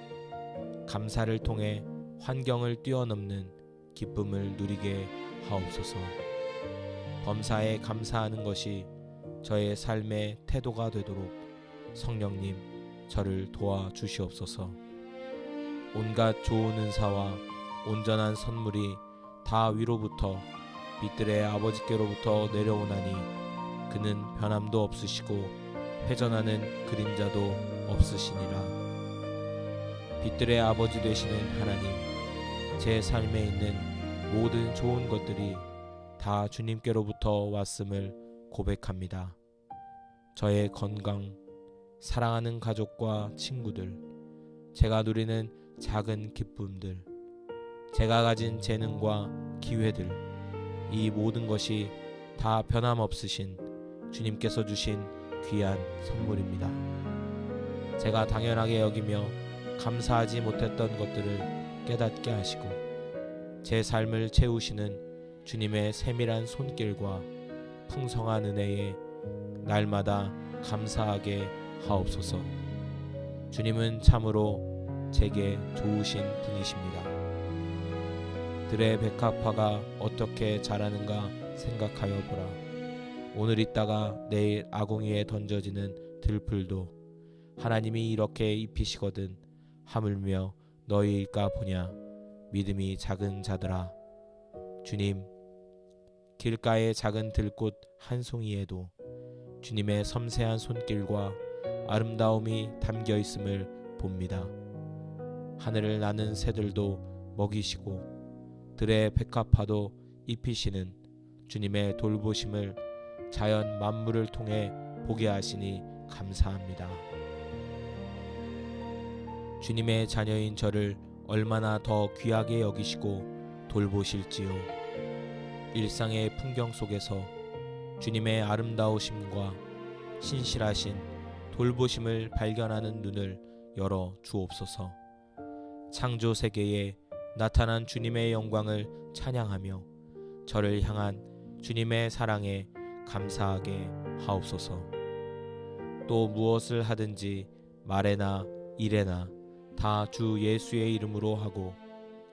감사를 통해 환경을 뛰어넘는 기쁨을 누리게 하옵소서. 범사에 감사하는 것이 저의 삶의 태도가 되도록 성령님 저를 도와주시옵소서. 온갖 좋은 은사와 온전한 선물이 다 위로부터 빛들의 아버지께로부터 내려오나니 그는 변함도 없으시고 회전하는 그림자도 없으시니라. 빛들의 아버지 되시는 하나님, 제 삶에 있는 모든 좋은 것들이 다 주님께로부터 왔음을 고백합니다. 저의 건강, 사랑하는 가족과 친구들, 제가 누리는 작은 기쁨들, 제가 가진 재능과 기회들, 이 모든 것이 다 변함없으신 주님께서 주신 귀한 선물입니다. 제가 당연하게 여기며 감사하지 못했던 것들을 깨닫게 하시고 제 삶을 채우시는 주님의 세밀한 손길과 풍성한 은혜에 날마다 감사하게 하옵소서. 주님은 참으로 제게 좋으신 분이십니다. 들의 백합화가 어떻게 자라는가 생각하여 보라. 오늘 있다가 내일 아궁이에 던져지는 들풀도 하나님이 이렇게 입히시거든 하물며 너희일까 보냐. 믿음이 작은 자들아. 주님, 길가의 작은 들꽃 한 송이에도 주님의 섬세한 손길과 아름다움이 담겨 있음을 봅니다. 하늘을 나는 새들도 먹이시고 들의 백합화도 입히시는 주님의 돌보심을 자연 만물을 통해 보게 하시니 감사합니다. 주님의 자녀인 저를 얼마나 더 귀하게 여기시고 돌보실지요. 일상의 풍경 속에서 주님의 아름다우심과 신실하신 돌보심을 발견하는 눈을 열어 주옵소서. 창조 세계에 나타난 주님의 영광을 찬양하며 저를 향한 주님의 사랑에 감사하게 하옵소서. 또 무엇을 하든지 말에나 일에나 다 주 예수의 이름으로 하고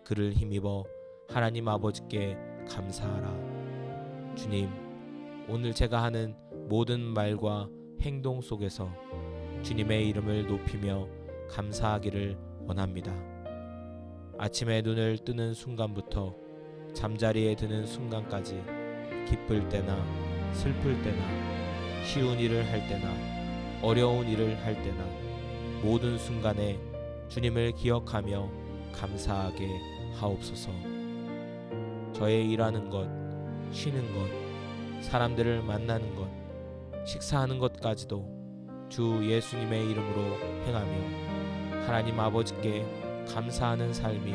그를 힘입어 하나님 아버지께 감사하라. 주님, 오늘 제가 하는 모든 말과 행동 속에서 주님의 이름을 높이며 감사하기를 원합니다. 아침에 눈을 뜨는 순간부터 잠자리에 드는 순간까지 기쁠 때나 슬플 때나 쉬운 일을 할 때나 어려운 일을 할 때나 모든 순간에 주님을 기억하며 감사하게 하옵소서. 저의 일하는 것, 쉬는 것, 사람들을 만나는 것, 식사하는 것까지도 주 예수님의 이름으로 행하며 하나님 아버지께 감사하는 삶이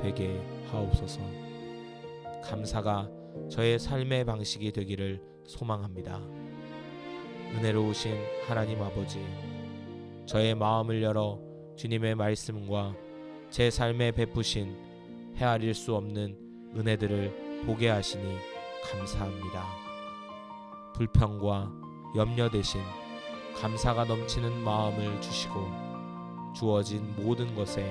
되게 하옵소서. 감사가 저의 삶의 방식이 되기를 소망합니다. 은혜로우신 하나님 아버지, 저의 마음을 열어 주님의 말씀과 제 삶에 베푸신 헤아릴 수 없는 은혜들을 보게 하시니 감사합니다. 불평과 염려 대신 감사가 넘치는 마음을 주시고 주어진 모든 것에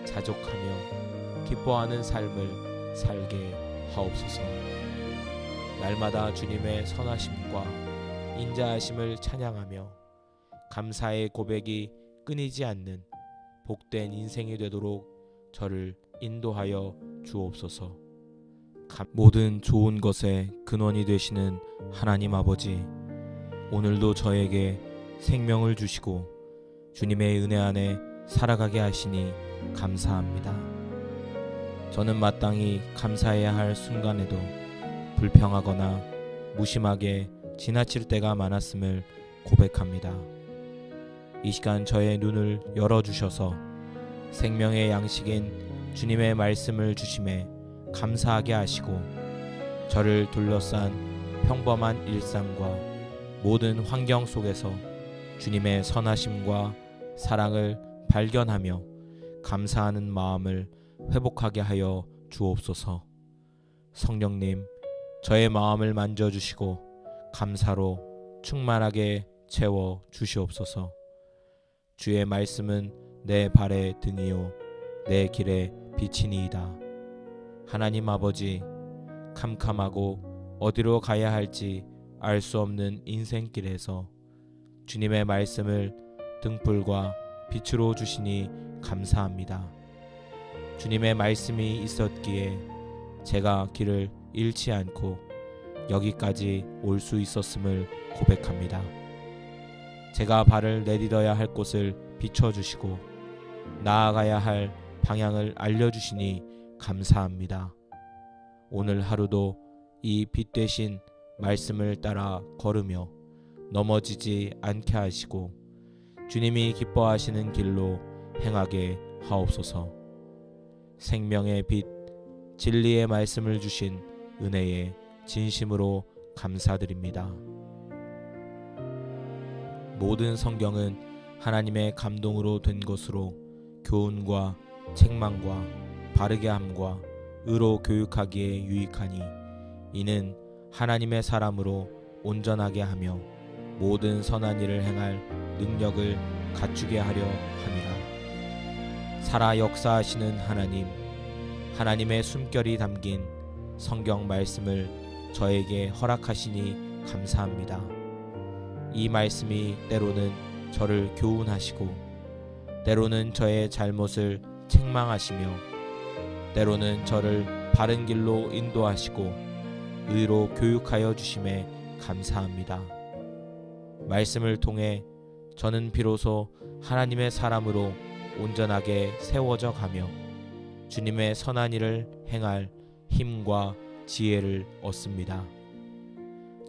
자족하며 기뻐하는 삶을 살게 하옵소서. 날마다 주님의 선하심과 인자하심을 찬양하며 감사의 고백이 끊이지 않는 복된 인생이 되도록 저를 인도하여 주옵소서. 모든 좋은 것의 근원이 되시는 하나님 아버지, 오늘도 저에게 생명을 주시고 주님의 은혜 안에 살아가게 하시니 감사합니다. 저는 마땅히 감사해야 할 순간에도 불평하거나 무심하게 지나칠 때가 많았음을 고백합니다. 이 시간 저의 눈을 열어주셔서 생명의 양식인 주님의 말씀을 주심에 감사하게 하시고 저를 둘러싼 평범한 일상과 모든 환경 속에서 주님의 선하심과 사랑을 발견하며 감사하는 마음을 회복하게 하여 주옵소서. 성령님, 저의 마음을 만져주시고 감사로 충만하게 채워 주시옵소서. 주의 말씀은 내 발의 등이요 내 길의 빛이니이다. 하나님 아버지, 캄캄하고 어디로 가야 할지 알 수 없는 인생길에서 주님의 말씀을 등불과 빛으로 주시니 감사합니다. 주님의 말씀이 있었기에 제가 길을 잃지 않고 여기까지 올 수 있었음을 고백합니다. 제가 발을 내딛어야 할 곳을 비춰주시고 나아가야 할 방향을 알려주시니 감사합니다. 오늘 하루도 이 빛 되신 말씀을 따라 걸으며 넘어지지 않게 하시고 주님이 기뻐하시는 길로 행하게 하옵소서. 생명의 빛, 진리의 말씀을 주신 은혜에 진심으로 감사드립니다. 모든 성경은 하나님의 감동으로 된 것으로 교훈과 책망과 바르게 함과 의로 교육하기에 유익하니 이는 하나님의 사람으로 온전하게 하며 모든 선한 일을 행할 능력을 갖추게 하려 함이라. 살아 역사하시는 하나님, 하나님의 숨결이 담긴 성경 말씀을 저에게 허락하시니 감사합니다. 이 말씀이 때로는 저를 교훈하시고 때로는 저의 잘못을 책망하시며 때로는 저를 바른 길로 인도하시고 의로 교육하여 주심에 감사합니다. 말씀을 통해 저는 비로소 하나님의 사람으로 온전하게 세워져 가며 주님의 선한 일을 행할 힘과 지혜를 얻습니다.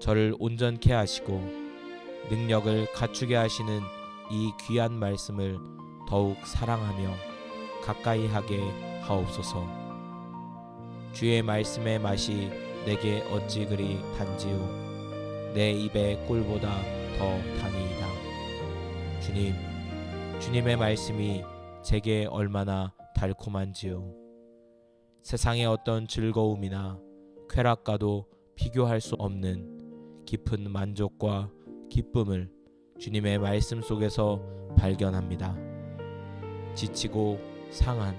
저를 온전케 하시고 능력을 갖추게 하시는 이 귀한 말씀을 더욱 사랑하며 가까이 하게 하옵소서. 주의 말씀의 맛이 내게 어찌 그리 단지요 내 입의 꿀보다 더 다니이다. 주님, 주님의 말씀이 제게 얼마나 달콤한지요. 세상의 어떤 즐거움이나 쾌락과도 비교할 수 없는 깊은 만족과 기쁨을 주님의 말씀 속에서 발견합니다. 지치고 상한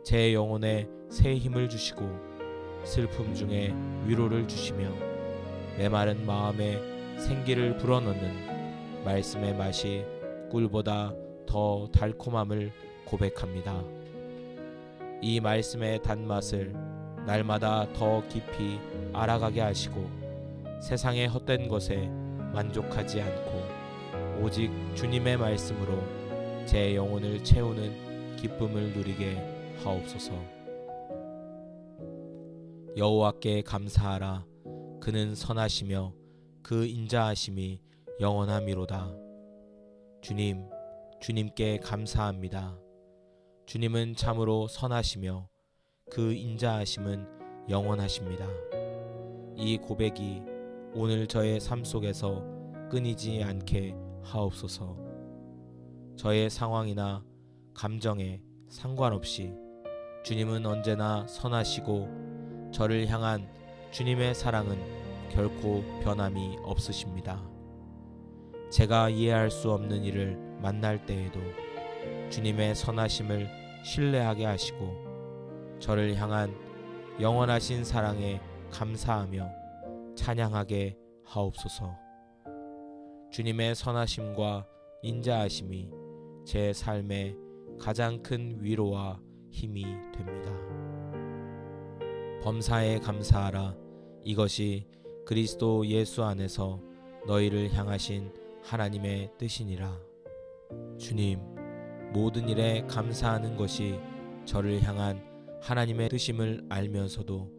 제 영혼에 새 힘을 주시고 슬픔 중에 위로를 주시며 메마른 마음에 생기를 불어넣는 말씀의 맛이 꿀보다 더 달콤함을 고백합니다. 이 말씀의 단맛을 날마다 더 깊이 알아가게 하시고 세상의 헛된 것에 만족하지 않고 오직 주님의 말씀으로 제 영혼을 채우는 기쁨을 누리게 하옵소서. 여호와께 감사하라. 그는 선하시며 그 인자하심이 영원함이로다. 주님, 주님께 감사합니다. 주님은 참으로 선하시며 그 인자하심은 영원하십니다. 이 고백이 오늘 저의 삶 속에서 끊이지 않게 하옵소서. 저의 상황이나 감정에 상관없이 주님은 언제나 선하시고 저를 향한 주님의 사랑은 결코 변함이 없으십니다. 제가 이해할 수 없는 일을 만날 때에도 주님의 선하심을 신뢰하게 하시고 저를 향한 영원하신 사랑에 감사하며 찬양하게 하옵소서. 주님의 선하심과 인자하심이 제 삶의 가장 큰 위로와 힘이 됩니다. 범사에 감사하라. 이것이 그리스도 예수 안에서 너희를 향하신 하나님의 뜻이니라. 주님, 모든 일에 감사하는 것이 저를 향한 하나님의 뜻임을 알면서도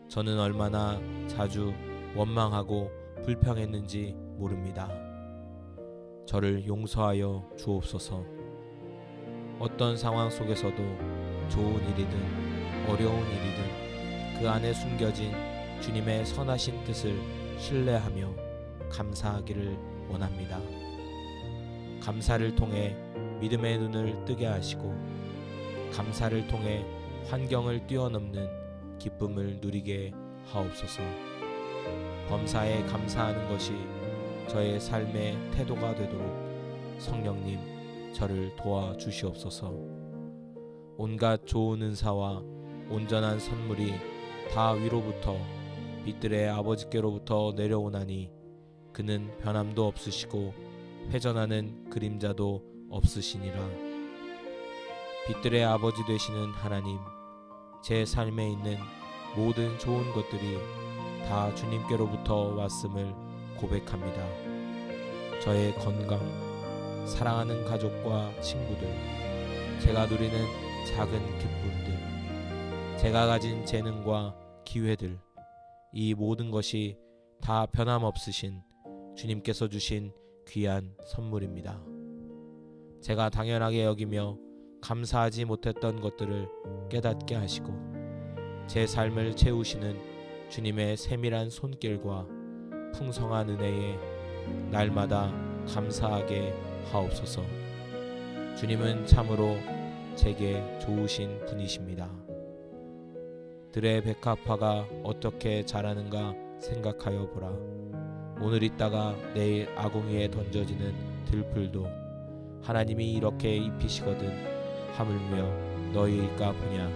저는 얼마나 자주 원망하고 불평했는지 모릅니다. 저를 용서하여 주옵소서. 어떤 상황 속에서도 좋은 일이든 어려운 일이든 그 안에 숨겨진 주님의 선하신 뜻을 신뢰하며 감사하기를 원합니다. 감사를 통해 믿음의 눈을 뜨게 하시고 감사를 통해 환경을 뛰어넘는 기쁨을 누리게 하옵소서. 범사에 감사하는 것이 저의 삶의 태도가 되도록 성령님 저를 도와주시옵소서. 온갖 좋은 은사와 온전한 선물이 다 위로부터 빛들의 아버지께로부터 내려오나니 그는 변함도 없으시고 회전하는 그림자도 없으시니라. 빛들의 아버지 되시는 하나님, 제 삶에 있는 모든 좋은 것들이 다 주님께로부터 왔음을 고백합니다. 저의 건강, 사랑하는 가족과 친구들, 제가 누리는 작은 기쁨들, 제가 가진 재능과 기회들, 이 모든 것이 다 변함없으신 주님께서 주신 귀한 선물입니다. 제가 당연하게 여기며 감사하지 못했던 것들을 깨닫게 하시고 제 삶을 채우시는 주님의 세밀한 손길과 풍성한 은혜에 날마다 감사하게 하옵소서. 주님은 참으로 제게 좋으신 분이십니다. 들의 백합화가 어떻게 자라는가 생각하여 보라. 오늘 있다가 내일 아궁이에 던져지는 들풀도 하나님이 이렇게 입히시거든 하물며 너희일까 보냐.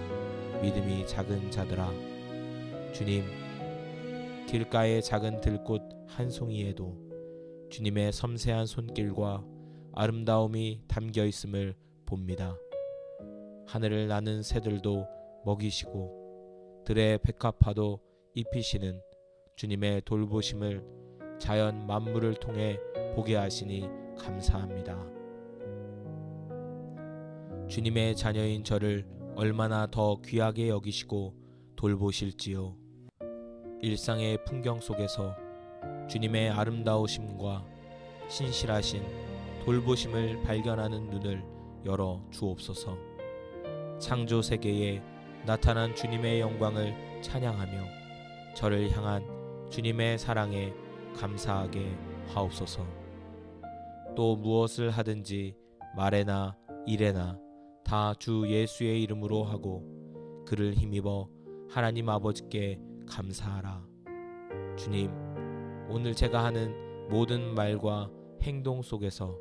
믿음이 작은 자들아. 주님, 길가의 작은 들꽃 한 송이에도 주님의 섬세한 손길과 아름다움이 담겨 있음을 봅니다. 하늘을 나는 새들도 먹이시고 들의 백합화도 입히시는 주님의 돌보심을 자연 만물을 통해 보게 하시니 감사합니다. 주님의 자녀인 저를 얼마나 더 귀하게 여기시고 돌보실지요. 일상의 풍경 속에서 주님의 아름다우심과 신실하신 돌보심을 발견하는 눈을 열어 주옵소서. 창조 세계에 나타난 주님의 영광을 찬양하며 저를 향한 주님의 사랑에 감사하게 하옵소서. 또 무엇을 하든지 말에나 일에나 다 주 예수의 이름으로 하고 그를 힘입어 하나님 아버지께 감사하라. 주님, 오늘 제가 하는 모든 말과 행동 속에서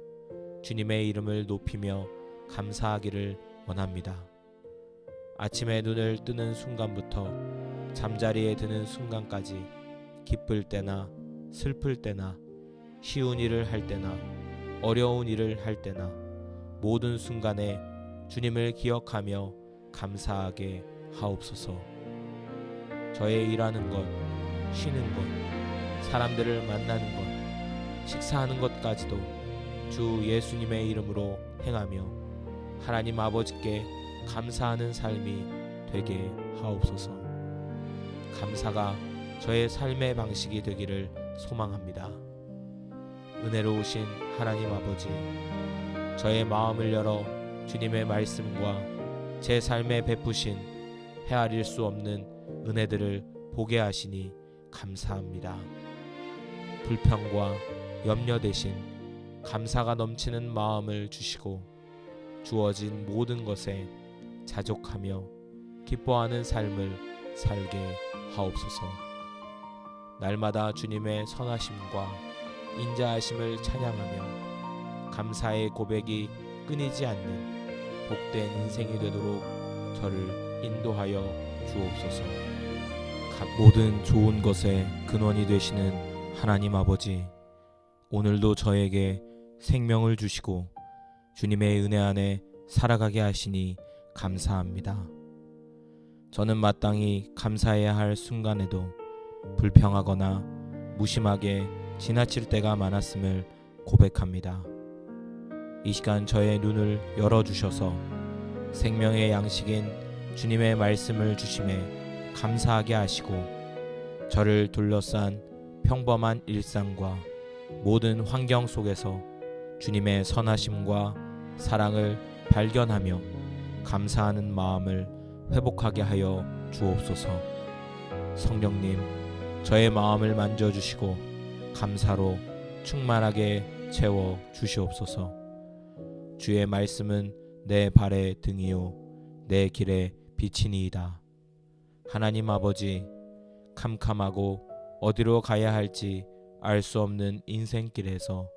주님의 이름을 높이며 감사하기를 원합니다. 아침에 눈을 뜨는 순간부터 잠자리에 드는 순간까지 기쁠 때나 슬플 때나 쉬운 일을 할 때나 어려운 일을 할 때나 모든 순간에 주님을 기억하며 감사하게 하옵소서. 저의 일하는 것, 쉬는 것, 사람들을 만나는 것, 식사하는 것까지도 주 예수님의 이름으로 행하며 하나님 아버지께 감사하는 삶이 되게 하옵소서. 감사가 저의 삶의 방식이 되기를 소망합니다. 은혜로우신 하나님 아버지, 저의 마음을 열어 주님의 말씀과 제 삶에 베푸신 헤아릴 수 없는 은혜들을 보게 하시니 감사합니다. 불평과 염려 대신 감사가 넘치는 마음을 주시고 주어진 모든 것에 자족하며 기뻐하는 삶을 살게 하옵소서. 날마다 주님의 선하심과 인자하심을 찬양하며 감사의 고백이 끊이지 않는 복된 인생이 되도록 저를 인도하여 주옵소서. 모든 좋은 것의 근원이 되시는 하나님 아버지, 오늘도 저에게 생명을 주시고 주님의 은혜 안에 살아가게 하시니 감사합니다. 저는 마땅히 감사해야 할 순간에도 불평하거나 무심하게 지나칠 때가 많았음을 고백합니다. 이 시간 저의 눈을 열어주셔서 생명의 양식인 주님의 말씀을 주심에 감사하게 하시고 저를 둘러싼 평범한 일상과 모든 환경 속에서 주님의 선하심과 사랑을 발견하며 감사하는 마음을 회복하게 하여 주옵소서. 성령님, 저의 마음을 만져주시고 감사로 충만하게 채워 주시옵소서. 주의 말씀은 내 발의 등이요 내 길의 빛이니이다. 하나님 아버지, 캄캄하고 어디로 가야 할지 알 수 없는 인생길에서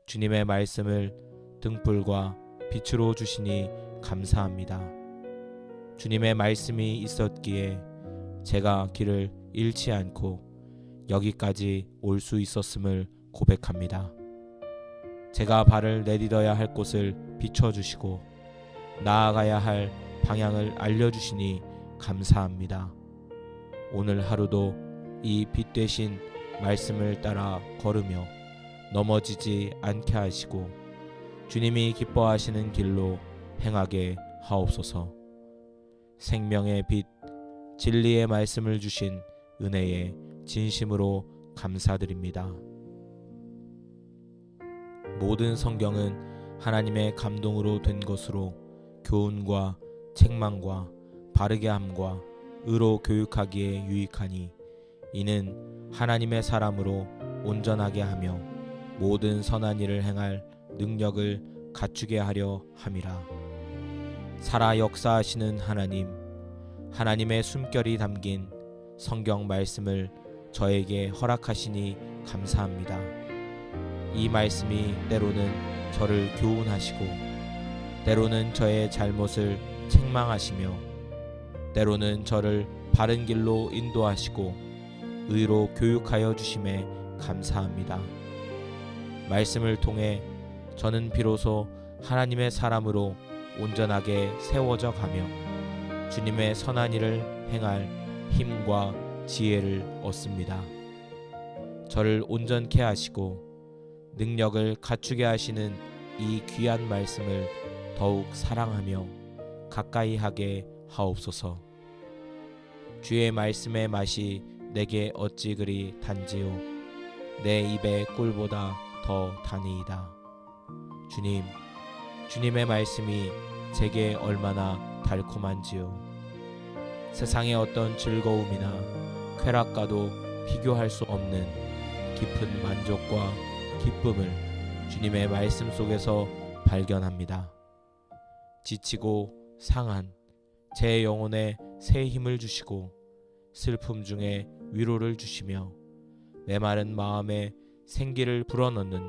주님의 말씀을 등불과 빛으로 주시니 감사합니다. 주님의 말씀이 있었기에 제가 길을 잃지 않고 여기까지 올 수 있었음을 고백합니다. 제가 발을 내딛어야 할 곳을 비춰주시고 나아가야 할 방향을 알려주시니 감사합니다. 오늘 하루도 이 빛 되신 말씀을 따라 걸으며 넘어지지 않게 하시고 주님이 기뻐하시는 길로 행하게 하옵소서. 생명의 빛, 진리의 말씀을 주신 은혜에 진심으로 감사드립니다. 모든 성경은 하나님의 감동으로 된 것으로 교훈과 책망과 바르게 함과 의로 교육하기에 유익하니 이는 하나님의 사람으로 온전하게 하며 모든 선한 일을 행할 능력을 갖추게 하려 함이라. 살아 역사하시는 하나님, 하나님의 숨결이 담긴 성경 말씀을 저에게 허락하시니 감사합니다. 이 말씀이 때로는 저를 교훈하시고 때로는 저의 잘못을 책망하시며 때로는 저를 바른 길로 인도하시고 의로 교육하여 주심에 감사합니다. 말씀을 통해 저는 비로소 하나님의 사람으로 온전하게 세워져 가며 주님의 선한 일을 행할 힘과 지혜를 얻습니다. 저를 온전케 하시고 능력을 갖추게 하시는 이 귀한 말씀을 더욱 사랑하며 가까이 하게 하옵소서. 주의 말씀의 맛이 내게 어찌 그리 단지요 내 입의 꿀보다 더 다니이다. 주님, 주님의 말씀이 제게 얼마나 달콤한지요. 세상의 어떤 즐거움이나 쾌락과도 비교할 수 없는 깊은 만족과 기쁨을 주님의 말씀 속에서 발견합니다. 지치고 상한 제 영혼에 새 힘을 주시고 슬픔 중에 위로를 주시며 메마른 마음에 생기를 불어넣는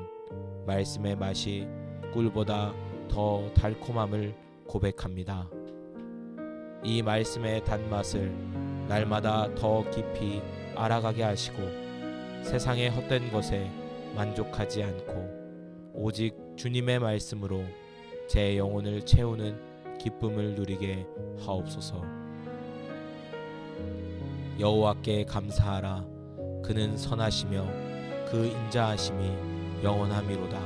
말씀의 맛이 꿀보다 더 달콤함을 고백합니다. 이 말씀의 단맛을 날마다 더 깊이 알아가게 하시고 세상의 헛된 것에 만족하지 않고 오직 주님의 말씀으로 제 영혼을 채우는 기쁨을 누리게 하옵소서. 여호와께 감사하라. 그는 선하시며 그 인자하심이 영원함이로다.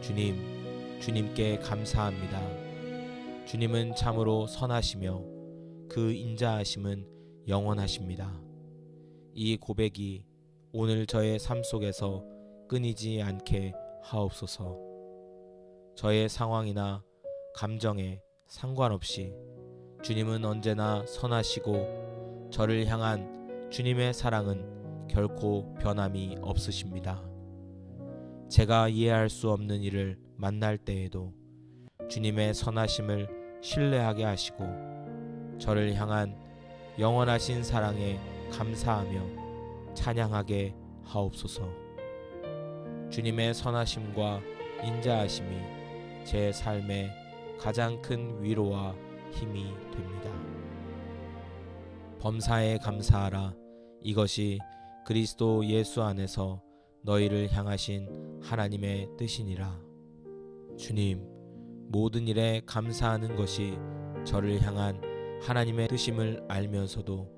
주님, 주님께 감사합니다. 주님은 참으로 선하시며 그 인자하심은 영원하십니다. 이 고백이 오늘 저의 삶 속에서 끊이지 않게 하옵소서. 저의 상황이나 감정에 상관없이 주님은 언제나 선하시고 저를 향한 주님의 사랑은 결코 변함이 없으십니다. 제가 이해할 수 없는 일을 만날 때에도 주님의 선하심을 신뢰하게 하시고 저를 향한 영원하신 사랑에 감사하며 찬양하게 하옵소서. 주님의 선하심과 인자하심이 제 삶의 가장 큰 위로와 힘이 됩니다. 범사에 감사하라. 이것이 그리스도 예수 안에서 너희를 향하신 하나님의 뜻이니라. 주님, 모든 일에 감사하는 것이 저를 향한 하나님의 뜻임을 알면서도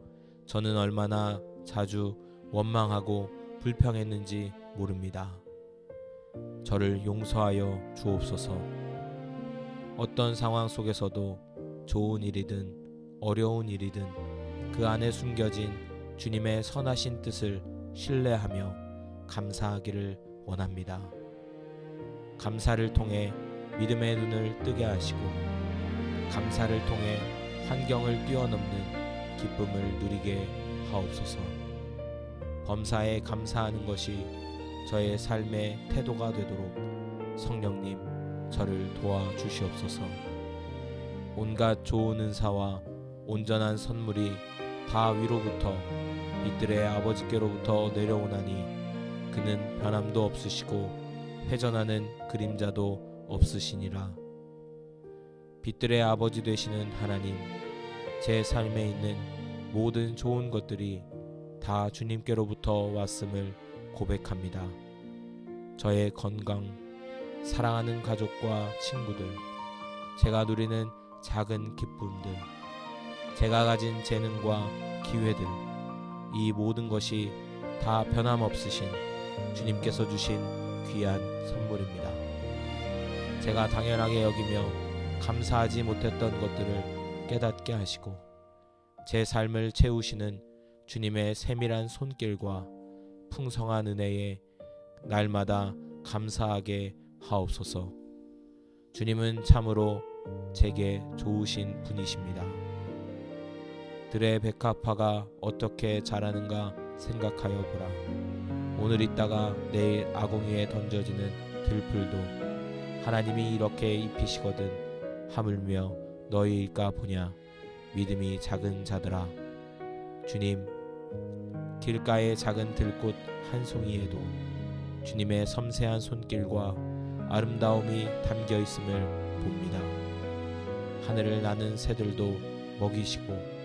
저는 얼마나 자주 원망하고 불평했는지 모릅니다. 저를 용서하여 주옵소서. 어떤 상황 속에서도 좋은 일이든 어려운 일이든 그 안에 숨겨진 주님의 선하신 뜻을 신뢰하며 감사하기를 원합니다. 감사를 통해 믿음의 눈을 뜨게 하시고 감사를 통해 환경을 뛰어넘는 기쁨을 누리게 하옵소서. 범사에 감사하는 것이 저의 삶의 태도가 되도록 성령님 저를 도와주시옵소서. 온갖 좋은 은사와 온전한 선물이 다 위로부터 빛들의 아버지께로부터 내려오나니 그는 변함도 없으시고 회전하는 그림자도 없으시니라. 빛들의 아버지 되시는 하나님, 제 삶에 있는 모든 좋은 것들이 다 주님께로부터 왔음을 고백합니다. 저의 건강, 사랑하는 가족과 친구들, 제가 누리는 작은 기쁨들, 제가 가진 재능과 기회들, 이 모든 것이 다 변함없으신 주님께서 주신 귀한 선물입니다. 제가 당연하게 여기며 감사하지 못했던 것들을 깨닫게 하시고 제 삶을 채우시는 주님의 세밀한 손길과 풍성한 은혜에 날마다 감사하게 하옵소서. 주님은 참으로 제게 좋으신 분이십니다. 들의 백합화가 어떻게 자라는가 생각하여 보라. 오늘 있다가 내일 아궁이에 던져지는 들풀도 하나님이 이렇게 입히시거든 하물며 너희일까 보냐. 믿음이 작은 자들아. 주님, 길가의 작은 들꽃 한 송이에도 주님의 섬세한 손길과 아름다움이 담겨 있음을 봅니다. 하늘을 나는 새들도 먹이시고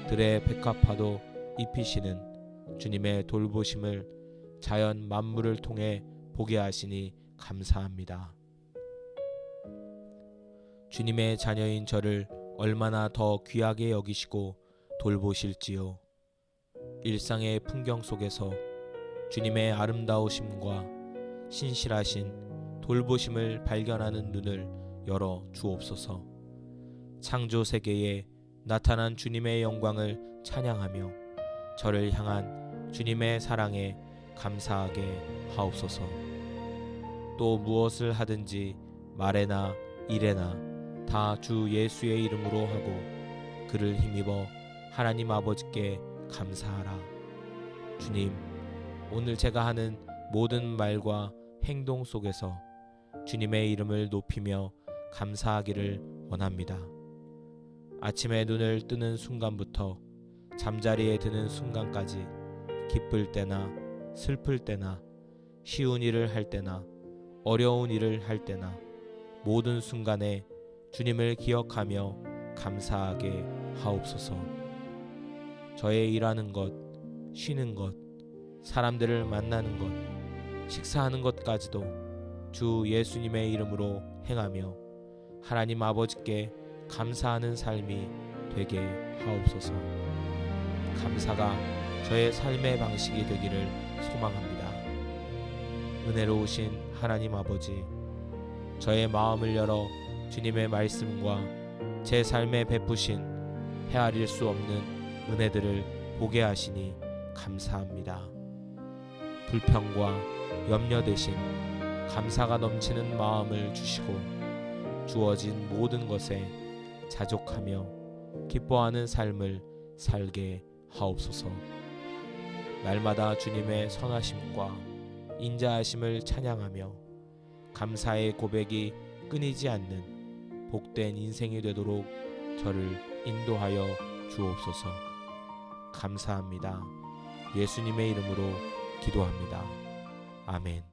들의 백합화도 입히시는 주님의 돌보심을 자연 만물을 통해 보게 하시니 감사합니다. 주님의 자녀인 저를 얼마나 더 귀하게 여기시고 돌보실지요. 일상의 풍경 속에서 주님의 아름다우심과 신실하신 돌보심을 발견하는 눈을 열어 주옵소서. 창조 세계에 나타난 주님의 영광을 찬양하며 저를 향한 주님의 사랑에 감사하게 하옵소서. 또 무엇을 하든지 말에나 일에나 다 주 예수의 이름으로 하고 그를 힘입어 하나님 아버지께 감사하라. 주님, 오늘 제가 하는 모든 말과 행동 속에서 주님의 이름을 높이며 감사하기를 원합니다. 아침에 눈을 뜨는 순간부터 잠자리에 드는 순간까지 기쁠 때나 슬플 때나 쉬운 일을 할 때나 어려운 일을 할 때나 모든 순간에 주님을 기억하며 감사하게 하옵소서. 저의 일하는 것, 쉬는 것, 사람들을 만나는 것, 식사하는 것까지도 주 예수님의 이름으로 행하며 하나님 아버지께 감사하는 삶이 되게 하옵소서. 감사가 저의 삶의 방식이 되기를 소망합니다. 은혜로우신 하나님 아버지, 저의 마음을 열어 주님의 말씀과 제 삶에 베푸신 헤아릴 수 없는 은혜들을 보게 하시니 감사합니다. 불평과 염려 대신 감사가 넘치는 마음을 주시고 주어진 모든 것에 자족하며 기뻐하는 삶을 살게 하옵소서. 날마다 주님의 선하심과 인자하심을 찬양하며 감사의 고백이 끊이지 않는 복된 인생이 되도록 저를 인도하여 주옵소서. 감사합니다. 예수님의 이름으로 기도합니다. 아멘.